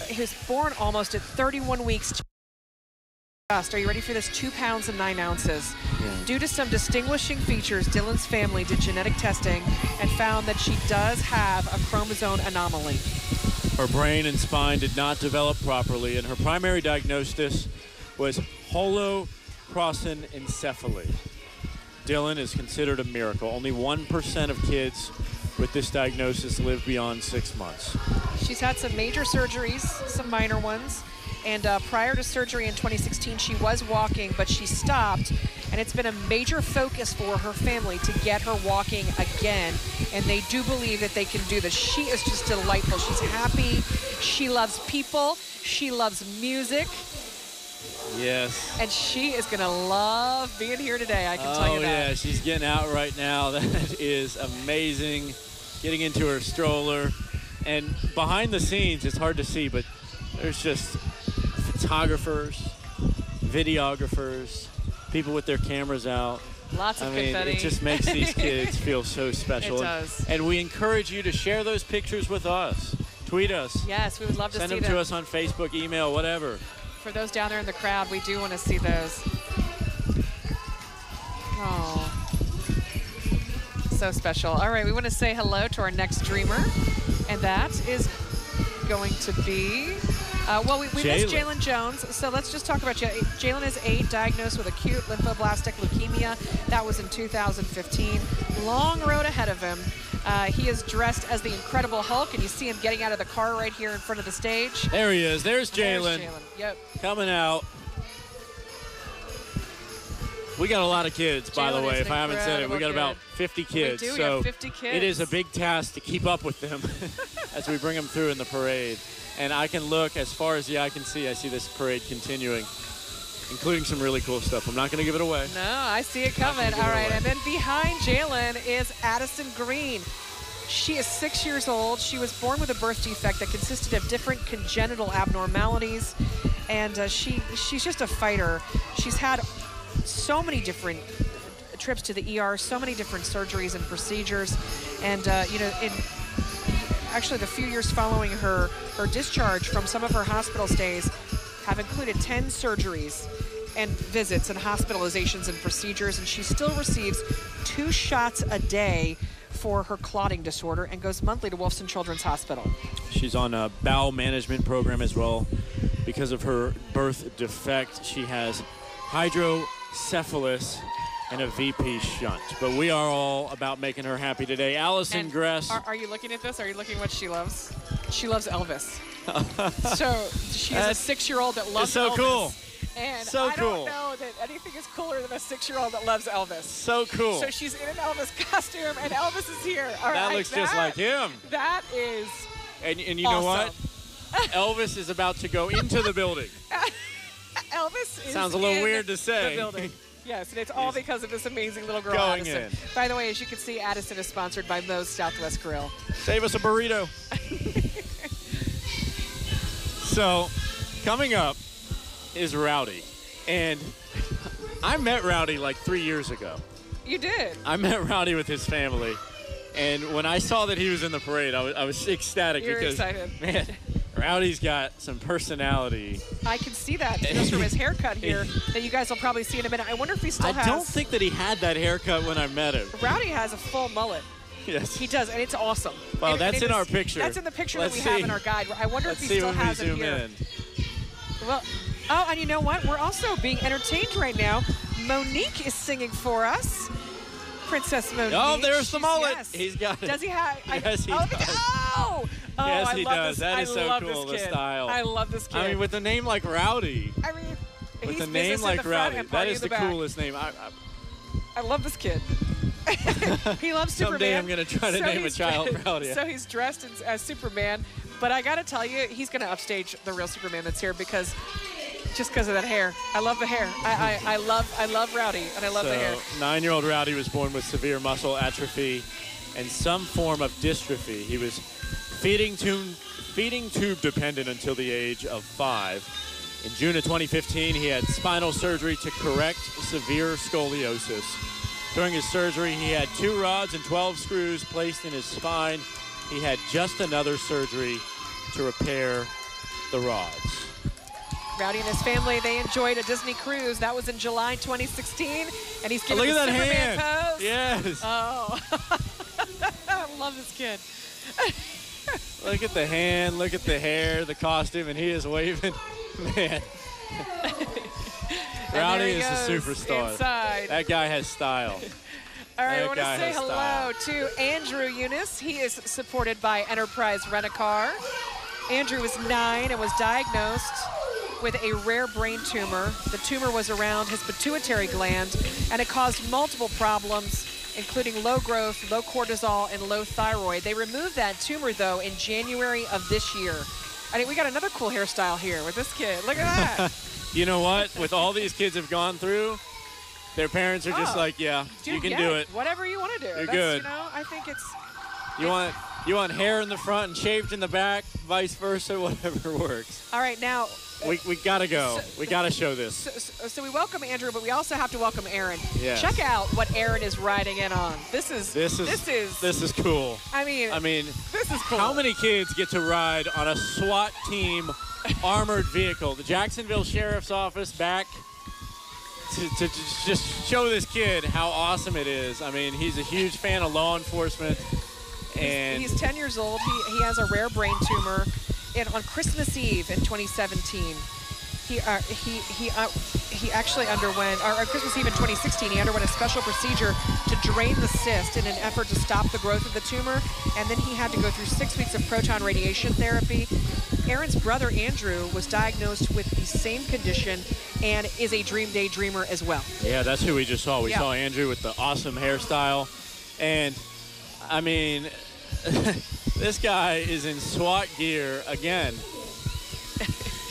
C: he was born almost at 31 weeks. Are you ready for this? 2 pounds and 9 ounces.
D: Yeah.
C: Due to some distinguishing features, Dylan's family did genetic testing and found that she does have a chromosome anomaly.
D: Her brain and spine did not develop properly, and her primary diagnosis was holoprosencephaly. Dylan is considered a miracle. Only 1% of kids with this diagnosis live beyond 6 months.
C: She's had some major surgeries, some minor ones. And prior to surgery in 2016, she was walking, but she stopped. And it's been a major focus for her family to get her walking again. And they do believe that they can do this. She is just delightful. She's happy. She loves people. She loves music.
D: Yes.
C: And she is going to love being here today, I can tell you that.
D: Oh, yeah, she's getting out right now. That is amazing. Getting into her stroller. And behind the scenes, it's hard to see, but there's just photographers, videographers, people with their cameras out.
C: Lots of confetti.
D: It just makes these kids feel so special.
C: It does.
D: And we encourage you to share those pictures with us. Tweet us.
C: Yes, we would love to see them.
D: Send them to us on Facebook, email, whatever.
C: For those down there in the crowd, we do want to see those. Oh, so special. All right, we want to say hello to our next dreamer, and that is going to be, we missed Jalen Jones, so let's just talk about Jalen. Jalen is 8, diagnosed with acute lymphoblastic leukemia. That was in 2015. Long road ahead of him. He is dressed as the Incredible Hulk, and you see him getting out of the car right here in front of the stage.
D: There he is. There's Jalen.
C: Yep.
D: Coming out. We got a lot of kids, by the way, if I haven't said it. We got about 50 kids.
C: We do.
D: So
C: we have 50 kids.
D: It is a big task to keep up with them as we bring them through in the parade. And I can look as far as the eye can see. I see this parade continuing, including some really cool stuff. I'm not going to give it away.
C: No, I see it coming. All right, and then behind Jalen is Addison Green. She is 6 years old. She was born with a birth defect that consisted of different congenital abnormalities, and she's just a fighter. She's had so many different trips to the ER, so many different surgeries and procedures, and actually the few years following her discharge from some of her hospital stays have included 10 surgeries and visits and hospitalizations and procedures, and she still receives 2 shots a day for her clotting disorder and goes monthly to Wolfson Children's Hospital.
D: She's on a bowel management program as well. Because of her birth defect, she has hydrocephalus and a VP shunt. But we are all about making her happy today. Allison Gress.
C: Are you looking at this? Are you looking at what she loves? She loves Elvis. So she's a 6-year-old that loves
D: so
C: Elvis.
D: Cool.
C: And
D: so
C: I don't know that anything is cooler than a 6-year-old that loves Elvis.
D: So cool.
C: So she's in an Elvis costume, and Elvis is here. All
D: that
C: right,
D: looks just like him.
C: That is
D: And you
C: awesome.
D: know what? Elvis is about to go into the building.
C: Elvis is
D: Sounds a little
C: in
D: weird to say.
C: the building. Yes, and it's all because of this amazing little girl,
D: going
C: Addison.
D: in.
C: By the way, as you can see, Addison is sponsored by Moe's Southwest Grill.
D: Save us a burrito. So, coming up is Rowdy. And I met Rowdy like 3 years ago.
C: You did?
D: I met Rowdy with his family. And when I saw that he was in the parade, I was ecstatic.
C: You're
D: because,
C: excited.
D: Man, Rowdy's got some personality.
C: I can see that just from his haircut here that you guys will probably see in a minute. I wonder if he still has.
D: I don't think that he had that haircut when I met him.
C: Rowdy has a full mullet.
D: Yes.
C: He does, and it's awesome.
D: Well,
C: and
D: that's in our picture.
C: That's in the picture
D: Let's
C: that we have
D: see.
C: in our guide. I wonder
D: Let's
C: if he still has it
D: when we zoom
C: here.
D: in.
C: Well, oh, and you know what? We're also being entertained right now. Monique is singing for us. Princess Monique.
D: Oh, there's the mullet.
C: Yes.
D: He's got it.
C: Does he have?
D: Yes, he
C: does.
D: does.
C: Oh,
D: Yes,
C: I
D: he
C: love
D: does.
C: This.
D: That is
C: I
D: so
C: love
D: cool,
C: this
D: the
C: kid.
D: style.
C: I love this kid.
D: I mean, with a name like Rowdy.
C: I mean,
D: With
C: he's
D: a name
C: business in
D: like
C: the front
D: Rowdy.
C: and
D: That
C: party
D: is
C: in
D: the
C: back.
D: coolest name.
C: I love this kid. He loves Superman.
D: Someday I'm going to try to name a
C: he's
D: child
C: dressed-
D: Rowdy.
C: So he's dressed as Superman. But I got to tell you, he's going to upstage the real Superman that's here because of that hair. I love the hair. I love Rowdy, and I love the hair.
D: 9-year-old Rowdy was born with severe muscle atrophy and some form of dystrophy. He was feeding tube dependent until the age of 5. In June of 2015, he had spinal surgery to correct severe scoliosis. During his surgery, he had 2 rods and 12 screws placed in his spine. he had just another surgery to repair the rods.
C: Rowdy and his family, they enjoyed a Disney cruise. That was in July 2016, and he's giving
D: look
C: the
D: at that
C: Superman
D: hand.
C: pose.
D: Yes.
C: Oh, I love this kid.
D: Look at the hand, look at the hair, the costume, and he is waving. Man. Rowdy is a superstar.
C: Inside.
D: That guy has style.
C: All right,
D: That
C: I want to
D: guy
C: say
D: has
C: hello to Andrew Eunice. He is supported by Enterprise Rent-A-Car. Andrew was 9 and was diagnosed with a rare brain tumor. The tumor was around his pituitary gland, and it caused multiple problems, including low growth, low cortisol, and low thyroid. They removed that tumor, though, in January of this year. I think we got another cool hairstyle here with this kid. Look at that.
D: You know what? With all these kids have gone through, their parents are just like, yeah, you can do it.
C: Whatever you want to do.
D: You're
C: That's,
D: good.
C: You know, I think it's...
D: You want hair in the front and shaved in the back, vice versa, whatever works.
C: All right, now...
D: We got to go. We got to show this.
C: So we welcome Andrew, but we also have to welcome Aaron.
D: Yes.
C: Check out what Aaron is riding in on. This is
D: cool.
C: I mean, this is cool.
D: How many kids get to ride on a SWAT team armored vehicle? The Jacksonville Sheriff's Office back to just show this kid how awesome it is. I mean, he's a huge fan of law enforcement. And
C: he's 10 years old. He has a rare brain tumor. And on Christmas Eve in 2017, he actually underwent, or Christmas Eve in 2016, he underwent a special procedure to drain the cyst in an effort to stop the growth of the tumor. And then he had to go through 6 weeks of proton radiation therapy. Aaron's brother, Andrew, was diagnosed with the same condition and is a Dream Day dreamer as well.
D: Yeah, that's who we just saw. We saw Andrew with the awesome hairstyle. And, I mean... This guy is in SWAT gear again.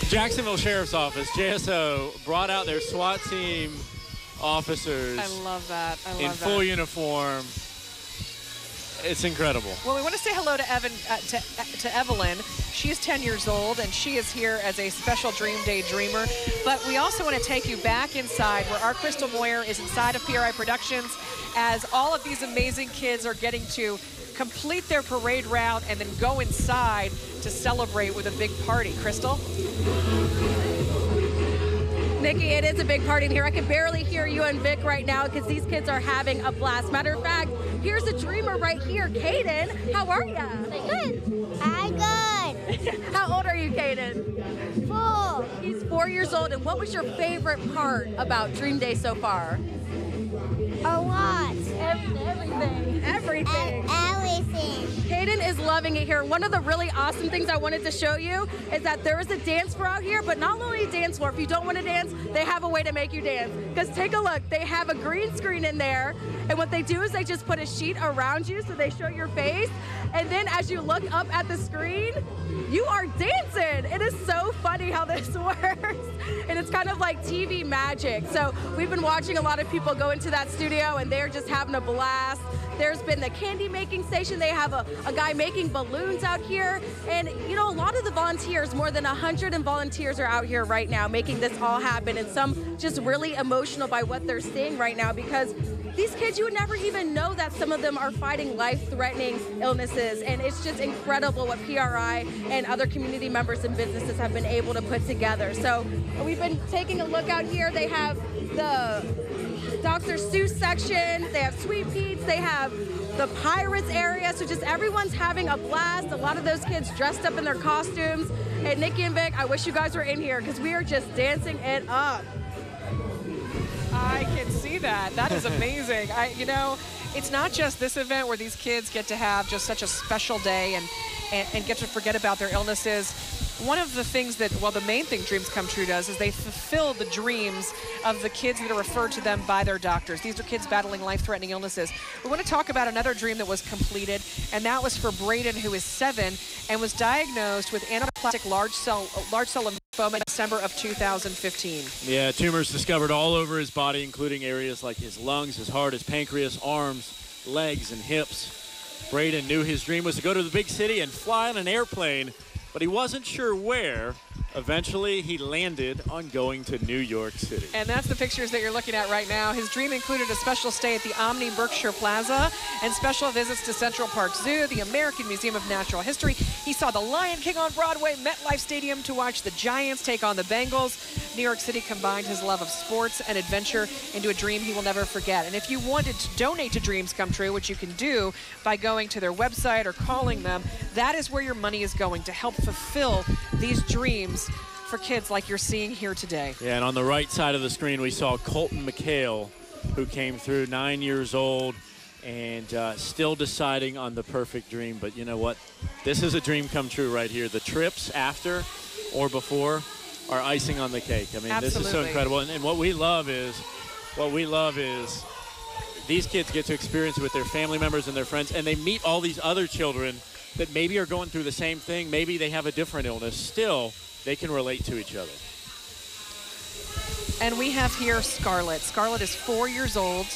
D: Jacksonville Sheriff's Office, JSO, brought out their SWAT team officers.
C: I love that.
D: In full uniform. It's incredible.
C: Well, we want to say hello to to Evelyn. She is 10 years old, and she is here as a special Dream Day dreamer. But we also want to take you back inside where our Crystal Moyer is inside of PRI Productions, as all of these amazing kids are getting to complete their parade route and then go inside to celebrate with a big party. Crystal?
E: Nikki, it is a big party in here. I can barely hear you and Vic right now because these kids are having a blast. Matter of fact, here's a dreamer right here. Kaden, how are ya?
L: Good. I'm good.
E: How old are you, Kaden?
L: 4.
E: He's 4 years old. And what was your favorite part about Dream Day so far?
L: A lot.
E: Everything.
L: Everything.
E: Kaden is loving it here. One of the really awesome things I wanted to show you is that there is a dance floor out here, but not only a dance floor. If you don't want to dance, they have a way to make you dance. Because take a look. They have a green screen in there, and what they do is they just put a sheet around you so they show your face, and then as you look up at the screen, you are dancing. It is so funny how this works, and it's kind of like TV magic. So we've been watching a lot of people go into that studio, and they're just having a blast. There's been the candy making station. They have a guy making balloons out here. And, you know, a lot of the volunteers, more than 100 volunteers are out here right now making this all happen. And some just really emotional by what they're seeing right now, because these kids, you would never even know that some of them are fighting life-threatening illnesses. And it's just incredible what PRI and other community members and businesses have been able to put together. So we've been taking a look out here. They have the Dr. Seuss section, they have Sweet Pete's, they have the Pirates area, so just everyone's having a blast. A lot of those kids dressed up in their costumes. And Nikki and Vic, I wish you guys were in here because we are just dancing it up.
C: I can see that. That is amazing. You know, it's not just this event where these kids get to have just such a special day and get to forget about their illnesses. One of the things that, well, the main thing Dreams Come True does is they fulfill the dreams of the kids that are referred to them by their doctors. These are kids battling life-threatening illnesses. We want to talk about another dream that was completed, and that was for Braden, who is 7 and was diagnosed with anaplastic large cell lymphoma in December of 2015.
D: Yeah, tumors discovered all over his body, including areas like his lungs, his heart, his pancreas, arms, legs, and hips. Braden knew his dream was to go to the big city and fly on an airplane, but he wasn't sure where. Eventually, he landed on going to New York City.
C: And that's the pictures that you're looking at right now. His dream included a special stay at the Omni Berkshire Plaza and special visits to Central Park Zoo, the American Museum of Natural History. He saw the Lion King on Broadway, MetLife Stadium to watch the Giants take on the Bengals. New York City combined his love of sports and adventure into a dream he will never forget. And if you wanted to donate to Dreams Come True, which you can do by going to their website or calling them, that is where your money is going to help fulfill these dreams for kids like you're seeing here today.
D: Yeah, and on the right side of the screen, we saw Colton McHale, who came through 9 years old and still deciding on the perfect dream. But you know what? This is a dream come true right here. The trips after or before are icing on the cake. I mean,
C: Absolutely.
D: This is so incredible. And what we love is these kids get to experience it with their family members and their friends, and they meet all these other children that maybe are going through the same thing. Maybe they have a different illness. Still, they can relate to each other.
C: And we have here Scarlett. Scarlett is 4 years old.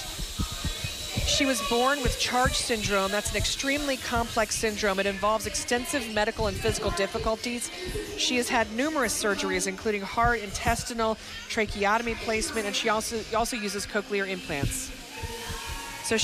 C: She was born with CHARGE syndrome. That's an extremely complex syndrome. It involves extensive medical and physical difficulties. She has had numerous surgeries, including heart, intestinal, tracheotomy placement, and she also uses cochlear implants. So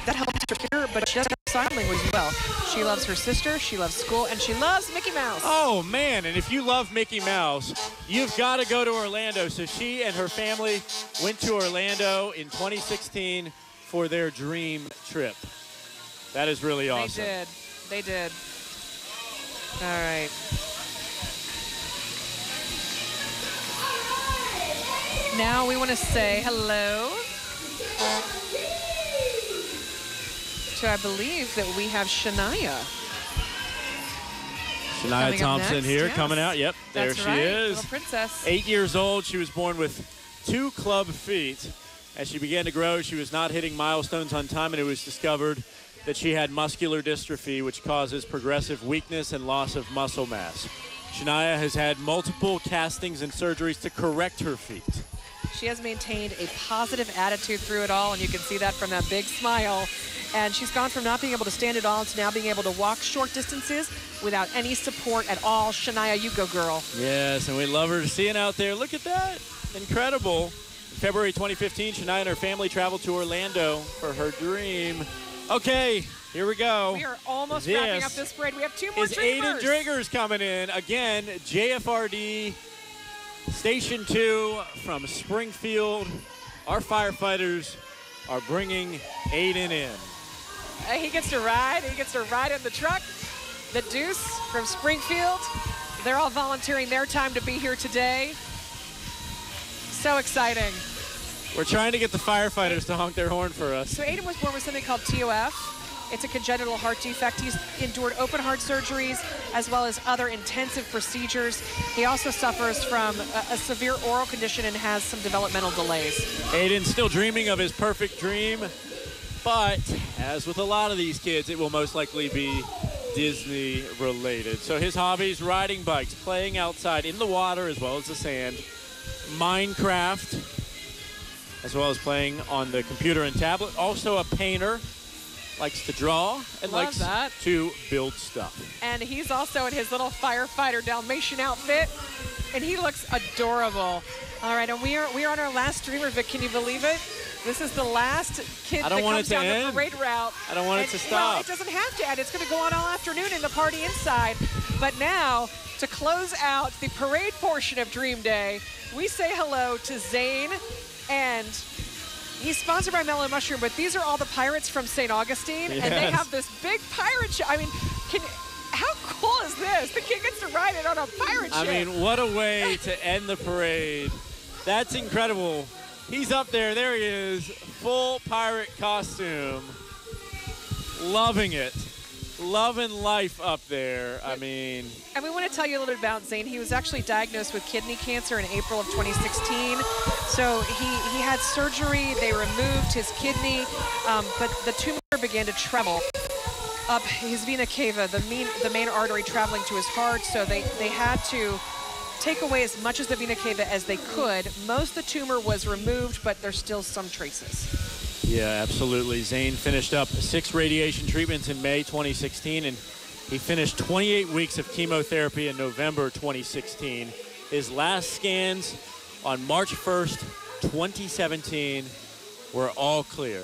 C: that helps her, but she doesn't have sign language as well. She loves her sister, she loves school, and she loves Mickey Mouse.
D: Oh, man, and if you love Mickey Mouse, you've got to go to Orlando. So she and her family went to Orlando in 2016 for their dream trip. That is really awesome.
C: They did. All right. Now we want to say hello to, I believe that we have Shania.
D: Shania Thompson here,
C: yes.
D: Coming out. Yep, there
C: That's
D: she
C: right.
D: is.
C: Little princess.
D: 8 years old. She was born with 2 club feet. As she began to grow, she was not hitting milestones on time, and it was discovered that she had muscular dystrophy, which causes progressive weakness and loss of muscle mass. Shania has had multiple castings and surgeries to correct her feet.
C: She has maintained a positive attitude through it all, and you can see that from that big smile. And she's gone from not being able to stand at all to now being able to walk short distances without any support at all. Shania, you go, girl.
D: Yes, and we love her seeing out there. Look at that. Incredible. In February 2015, Shania and her family traveled to Orlando for her dream. Okay, here we go.
C: We are almost wrapping up this parade. We have 2 more dreamers.
D: Aiden Driggers coming in. Again, JFRD Station 2 from Springfield. Our firefighters are bringing Aiden in.
C: He gets to ride. He gets to ride in the truck. The Deuce from Springfield. They're all volunteering their time to be here today. So exciting.
D: We're trying to get the firefighters to honk their horn for us.
C: So Aiden was born with something called TOF. It's a congenital heart defect. He's endured open heart surgeries as well as other intensive procedures. He also suffers from a severe oral condition and has some developmental delays.
D: Aiden's still dreaming of his perfect dream, but as with a lot of these kids, it will most likely be Disney related. So his hobbies, riding bikes, playing outside in the water as well as the sand, Minecraft, as well as playing on the computer and tablet. Also a painter, likes to draw and likes to build stuff.
C: And he's also in his little firefighter Dalmatian outfit, and he looks adorable. All right, and we are on our last streamer, Vic. Can you believe it? This is the last kid that comes down the parade route.
D: I don't want it to stop.
C: Well, it doesn't have to end. It's going to go on all afternoon in the party inside. But now, to close out the parade portion of Dream Day, we say hello to Zane, and he's sponsored by Mellow Mushroom, but these are all the pirates from St. Augustine, and they have this big pirate ship. I mean, how cool is this? The kid gets to ride it on a pirate ship.
D: I mean, what a way to end the parade. That's incredible. He's up there. There he is. Full pirate costume. Loving it. Loving life up there. I mean.
C: And we want to tell you a little bit about Zane. He was actually diagnosed with kidney cancer in April of 2016. So he had surgery. They removed his kidney, but the tumor began to travel up his vena cava, the main artery traveling to his heart. So they had to take away as much of the vena cava as they could. Most of the tumor was removed, but there's still some traces.
D: Yeah, absolutely. Zane finished up 6 radiation treatments in May 2016, and he finished 28 weeks of chemotherapy in November 2016. His last scans on March 1st, 2017 were all clear.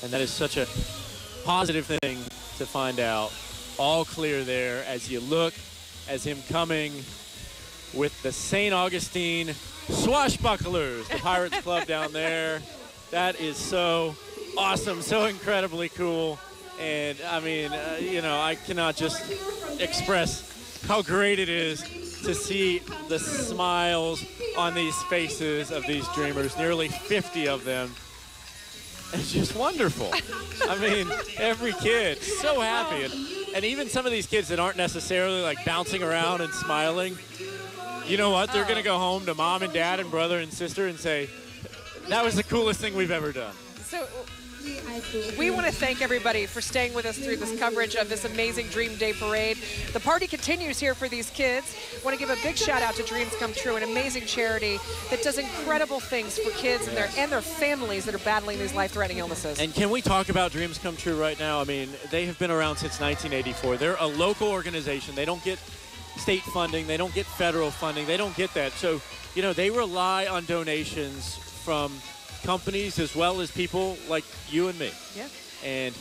D: And that is such a positive thing to find out. All clear there as you look as him coming with the St. Augustine Swashbucklers, the Pirates Club down there. That is so awesome, so incredibly cool. And I mean, you know, I cannot just express how great it is to see the smiles on these faces of these dreamers, nearly 50 of them. It's just wonderful. I mean, every kid so happy. And even some of these kids that aren't necessarily like bouncing around and smiling, you know what? They're going to go home to mom and dad and brother and sister and say, that was the coolest thing we've ever done.
C: So we want to thank everybody for staying with us through this coverage of this amazing Dream Day Parade. The party continues here for these kids. I want to give a big shout out to Dreams Come True, an amazing charity that does incredible things for kids and their families that are battling these life-threatening illnesses.
D: And can we talk about Dreams Come True right now? I mean, they have been around since 1984. They're a local organization. They don't get state funding. They don't get federal funding. They don't get that. So, you know, they rely on donations from companies as well as people like you and me.
C: Yeah.
D: And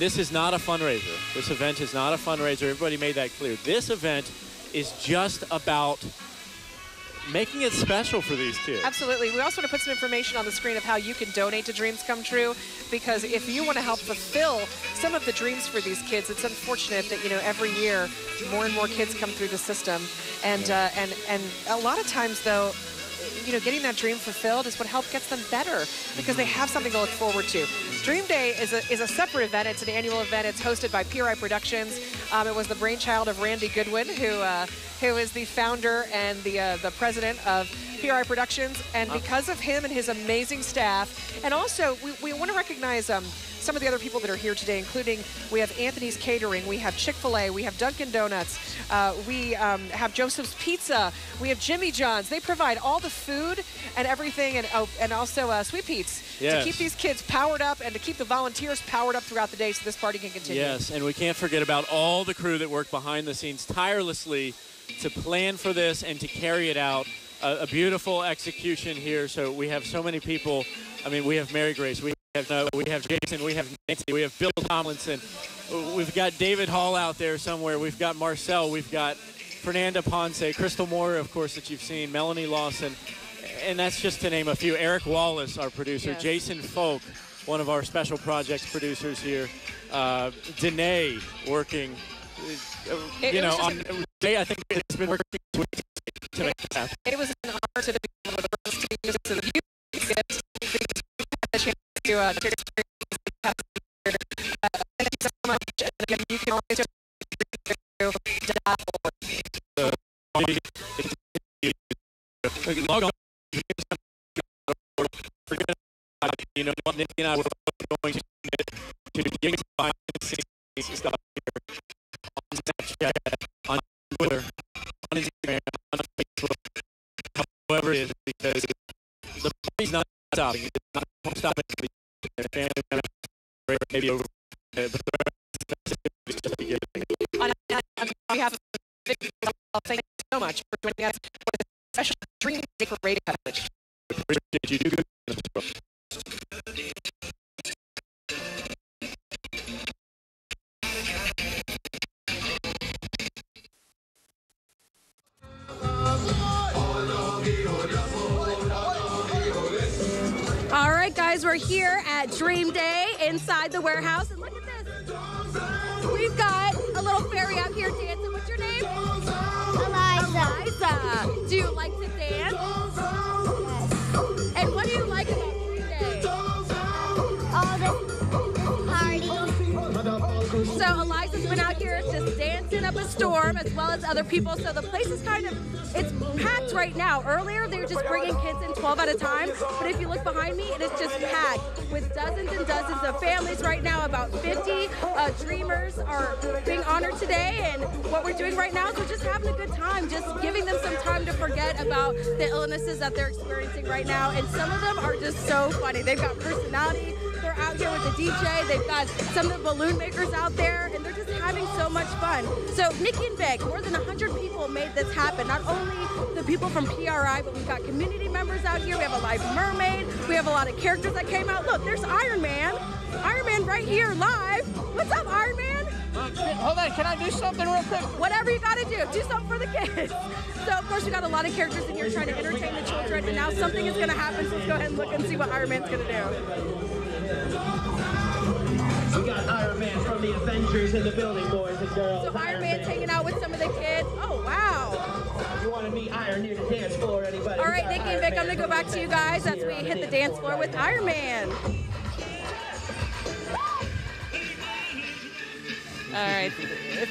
D: this is not a fundraiser. This event is not a fundraiser. Everybody made that clear. This event is just about making it special for these kids.
C: Absolutely. We also want to put some information on the screen of how you can donate to Dreams Come True, because if you want to help fulfill some of the dreams for these kids, it's unfortunate that, you know, every year more and more kids come through the system. And a lot of times, though, you know, getting that dream fulfilled is what gets them better, because they have something to look forward to. Dream Day is a separate event. It's an annual event. It's hosted by PRI Productions. It was the brainchild of Randy Goodwin, who is the founder and the president of PRI Productions. And because of him and his amazing staff, and also we want to recognize some of the other people that are here today, including we have Anthony's Catering, we have Chick-fil-A, we have Dunkin' Donuts, we have Joseph's Pizza, we have Jimmy John's. They provide all the food and everything, and also Sweet Pete's, to keep these kids powered up and to keep the volunteers powered up throughout the day so this party can continue.
D: Yes, and we can't forget about all the crew that worked behind the scenes tirelessly to plan for this and to carry it out. A beautiful execution here. So we have so many people. I mean, we have Mary Grace, we have Jason, we have Nancy, we have Bill Tomlinson, we've got David Hall out there somewhere, we've got Marcel, we've got Fernanda Ponce, Crystal Moore, of course, that you've seen, Melanie Lawson, and that's just to name a few. Eric Wallace, our producer, yes. Jason Folk, one of our special projects producers here, Danae working, on today. I think it's been working to make it happen.
C: It was an honor to be able to you because we had a chance to thank you so much. And again, you can always just
D: log on. You know what, Nikki and I were going to get behind the scenes stuff here on Snapchat, on Twitter, on Instagram, on Facebook, however it is, because the party's not stopping. It's not stopping. Family members, maybe over, but
C: on behalf of Vic, thank you so much for joining us for this special Dream Day Parade coverage.
D: Appreciate you. Do good.
E: All right, guys, we're here at Dream Day inside the warehouse, and look at this. We've got a little fairy out here dancing. What's your name? Eliza. Do you like to dance? Yes. And what do you like about Dream Day?
L: All the parties.
E: So Eliza's been out here just dancing up a storm, as well as other people. So the place is it's packed right now. Earlier, they were just bringing kids in 12 at a time. But if you look behind me, it is just packed with dozens and dozens of families right now. About 50 dreamers are being honored today. And what we're doing right now is we're just having a good time, just giving them some time to forget about the illnesses that they're experiencing right now. And some of them are just so funny. They've got personality. They're out here with the DJ. They've got some of the balloon makers out there, and they're just having so much fun. So, Nikki, Nikki and Vic, more than 100 people made this happen. Not only the people from PRI, but we've got community members out here. We have a live mermaid. We have a lot of characters that came out. Look, there's Iron Man. Iron Man right here live. What's up, Iron Man?
M: Hold on, can I do something real quick?
E: Whatever you got to do something for the kids. So, of course, we got a lot of characters in here trying to entertain the children, and now something is going to happen, so let's go ahead and look and see what Iron Man's going to do.
M: We got Iron Man from the Avengers in the building, boys and girls.
E: So Iron Man's hanging out with some of the kids. Oh, wow.
M: You want to meet Iron near the dance floor, anybody?
E: All right, Nikki and Vic, I'm going to go back to you guys as we hit the dance floor with Iron Man.
C: All right.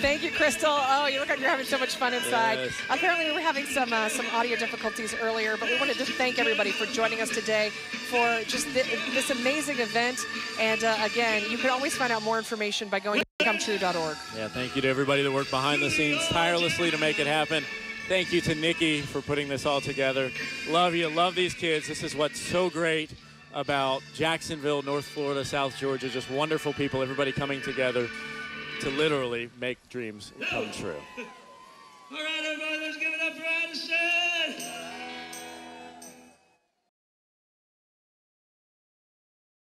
C: Thank you, Crystal. Oh, you look like you're having so much fun inside.
D: Yes.
C: Apparently, we were having some audio difficulties earlier, but we wanted to thank everybody for joining us today for just this amazing event. And again, you can always find out more information by going to cometrue.org.
D: Yeah, thank you to everybody that worked behind the scenes tirelessly to make it happen. Thank you to Nikki for putting this all together. Love you. Love these kids. This is what's so great about Jacksonville, North Florida, South Georgia. Just wonderful people, everybody coming together to literally make dreams come true.
N: All right, everybody, let's give it up for Addison.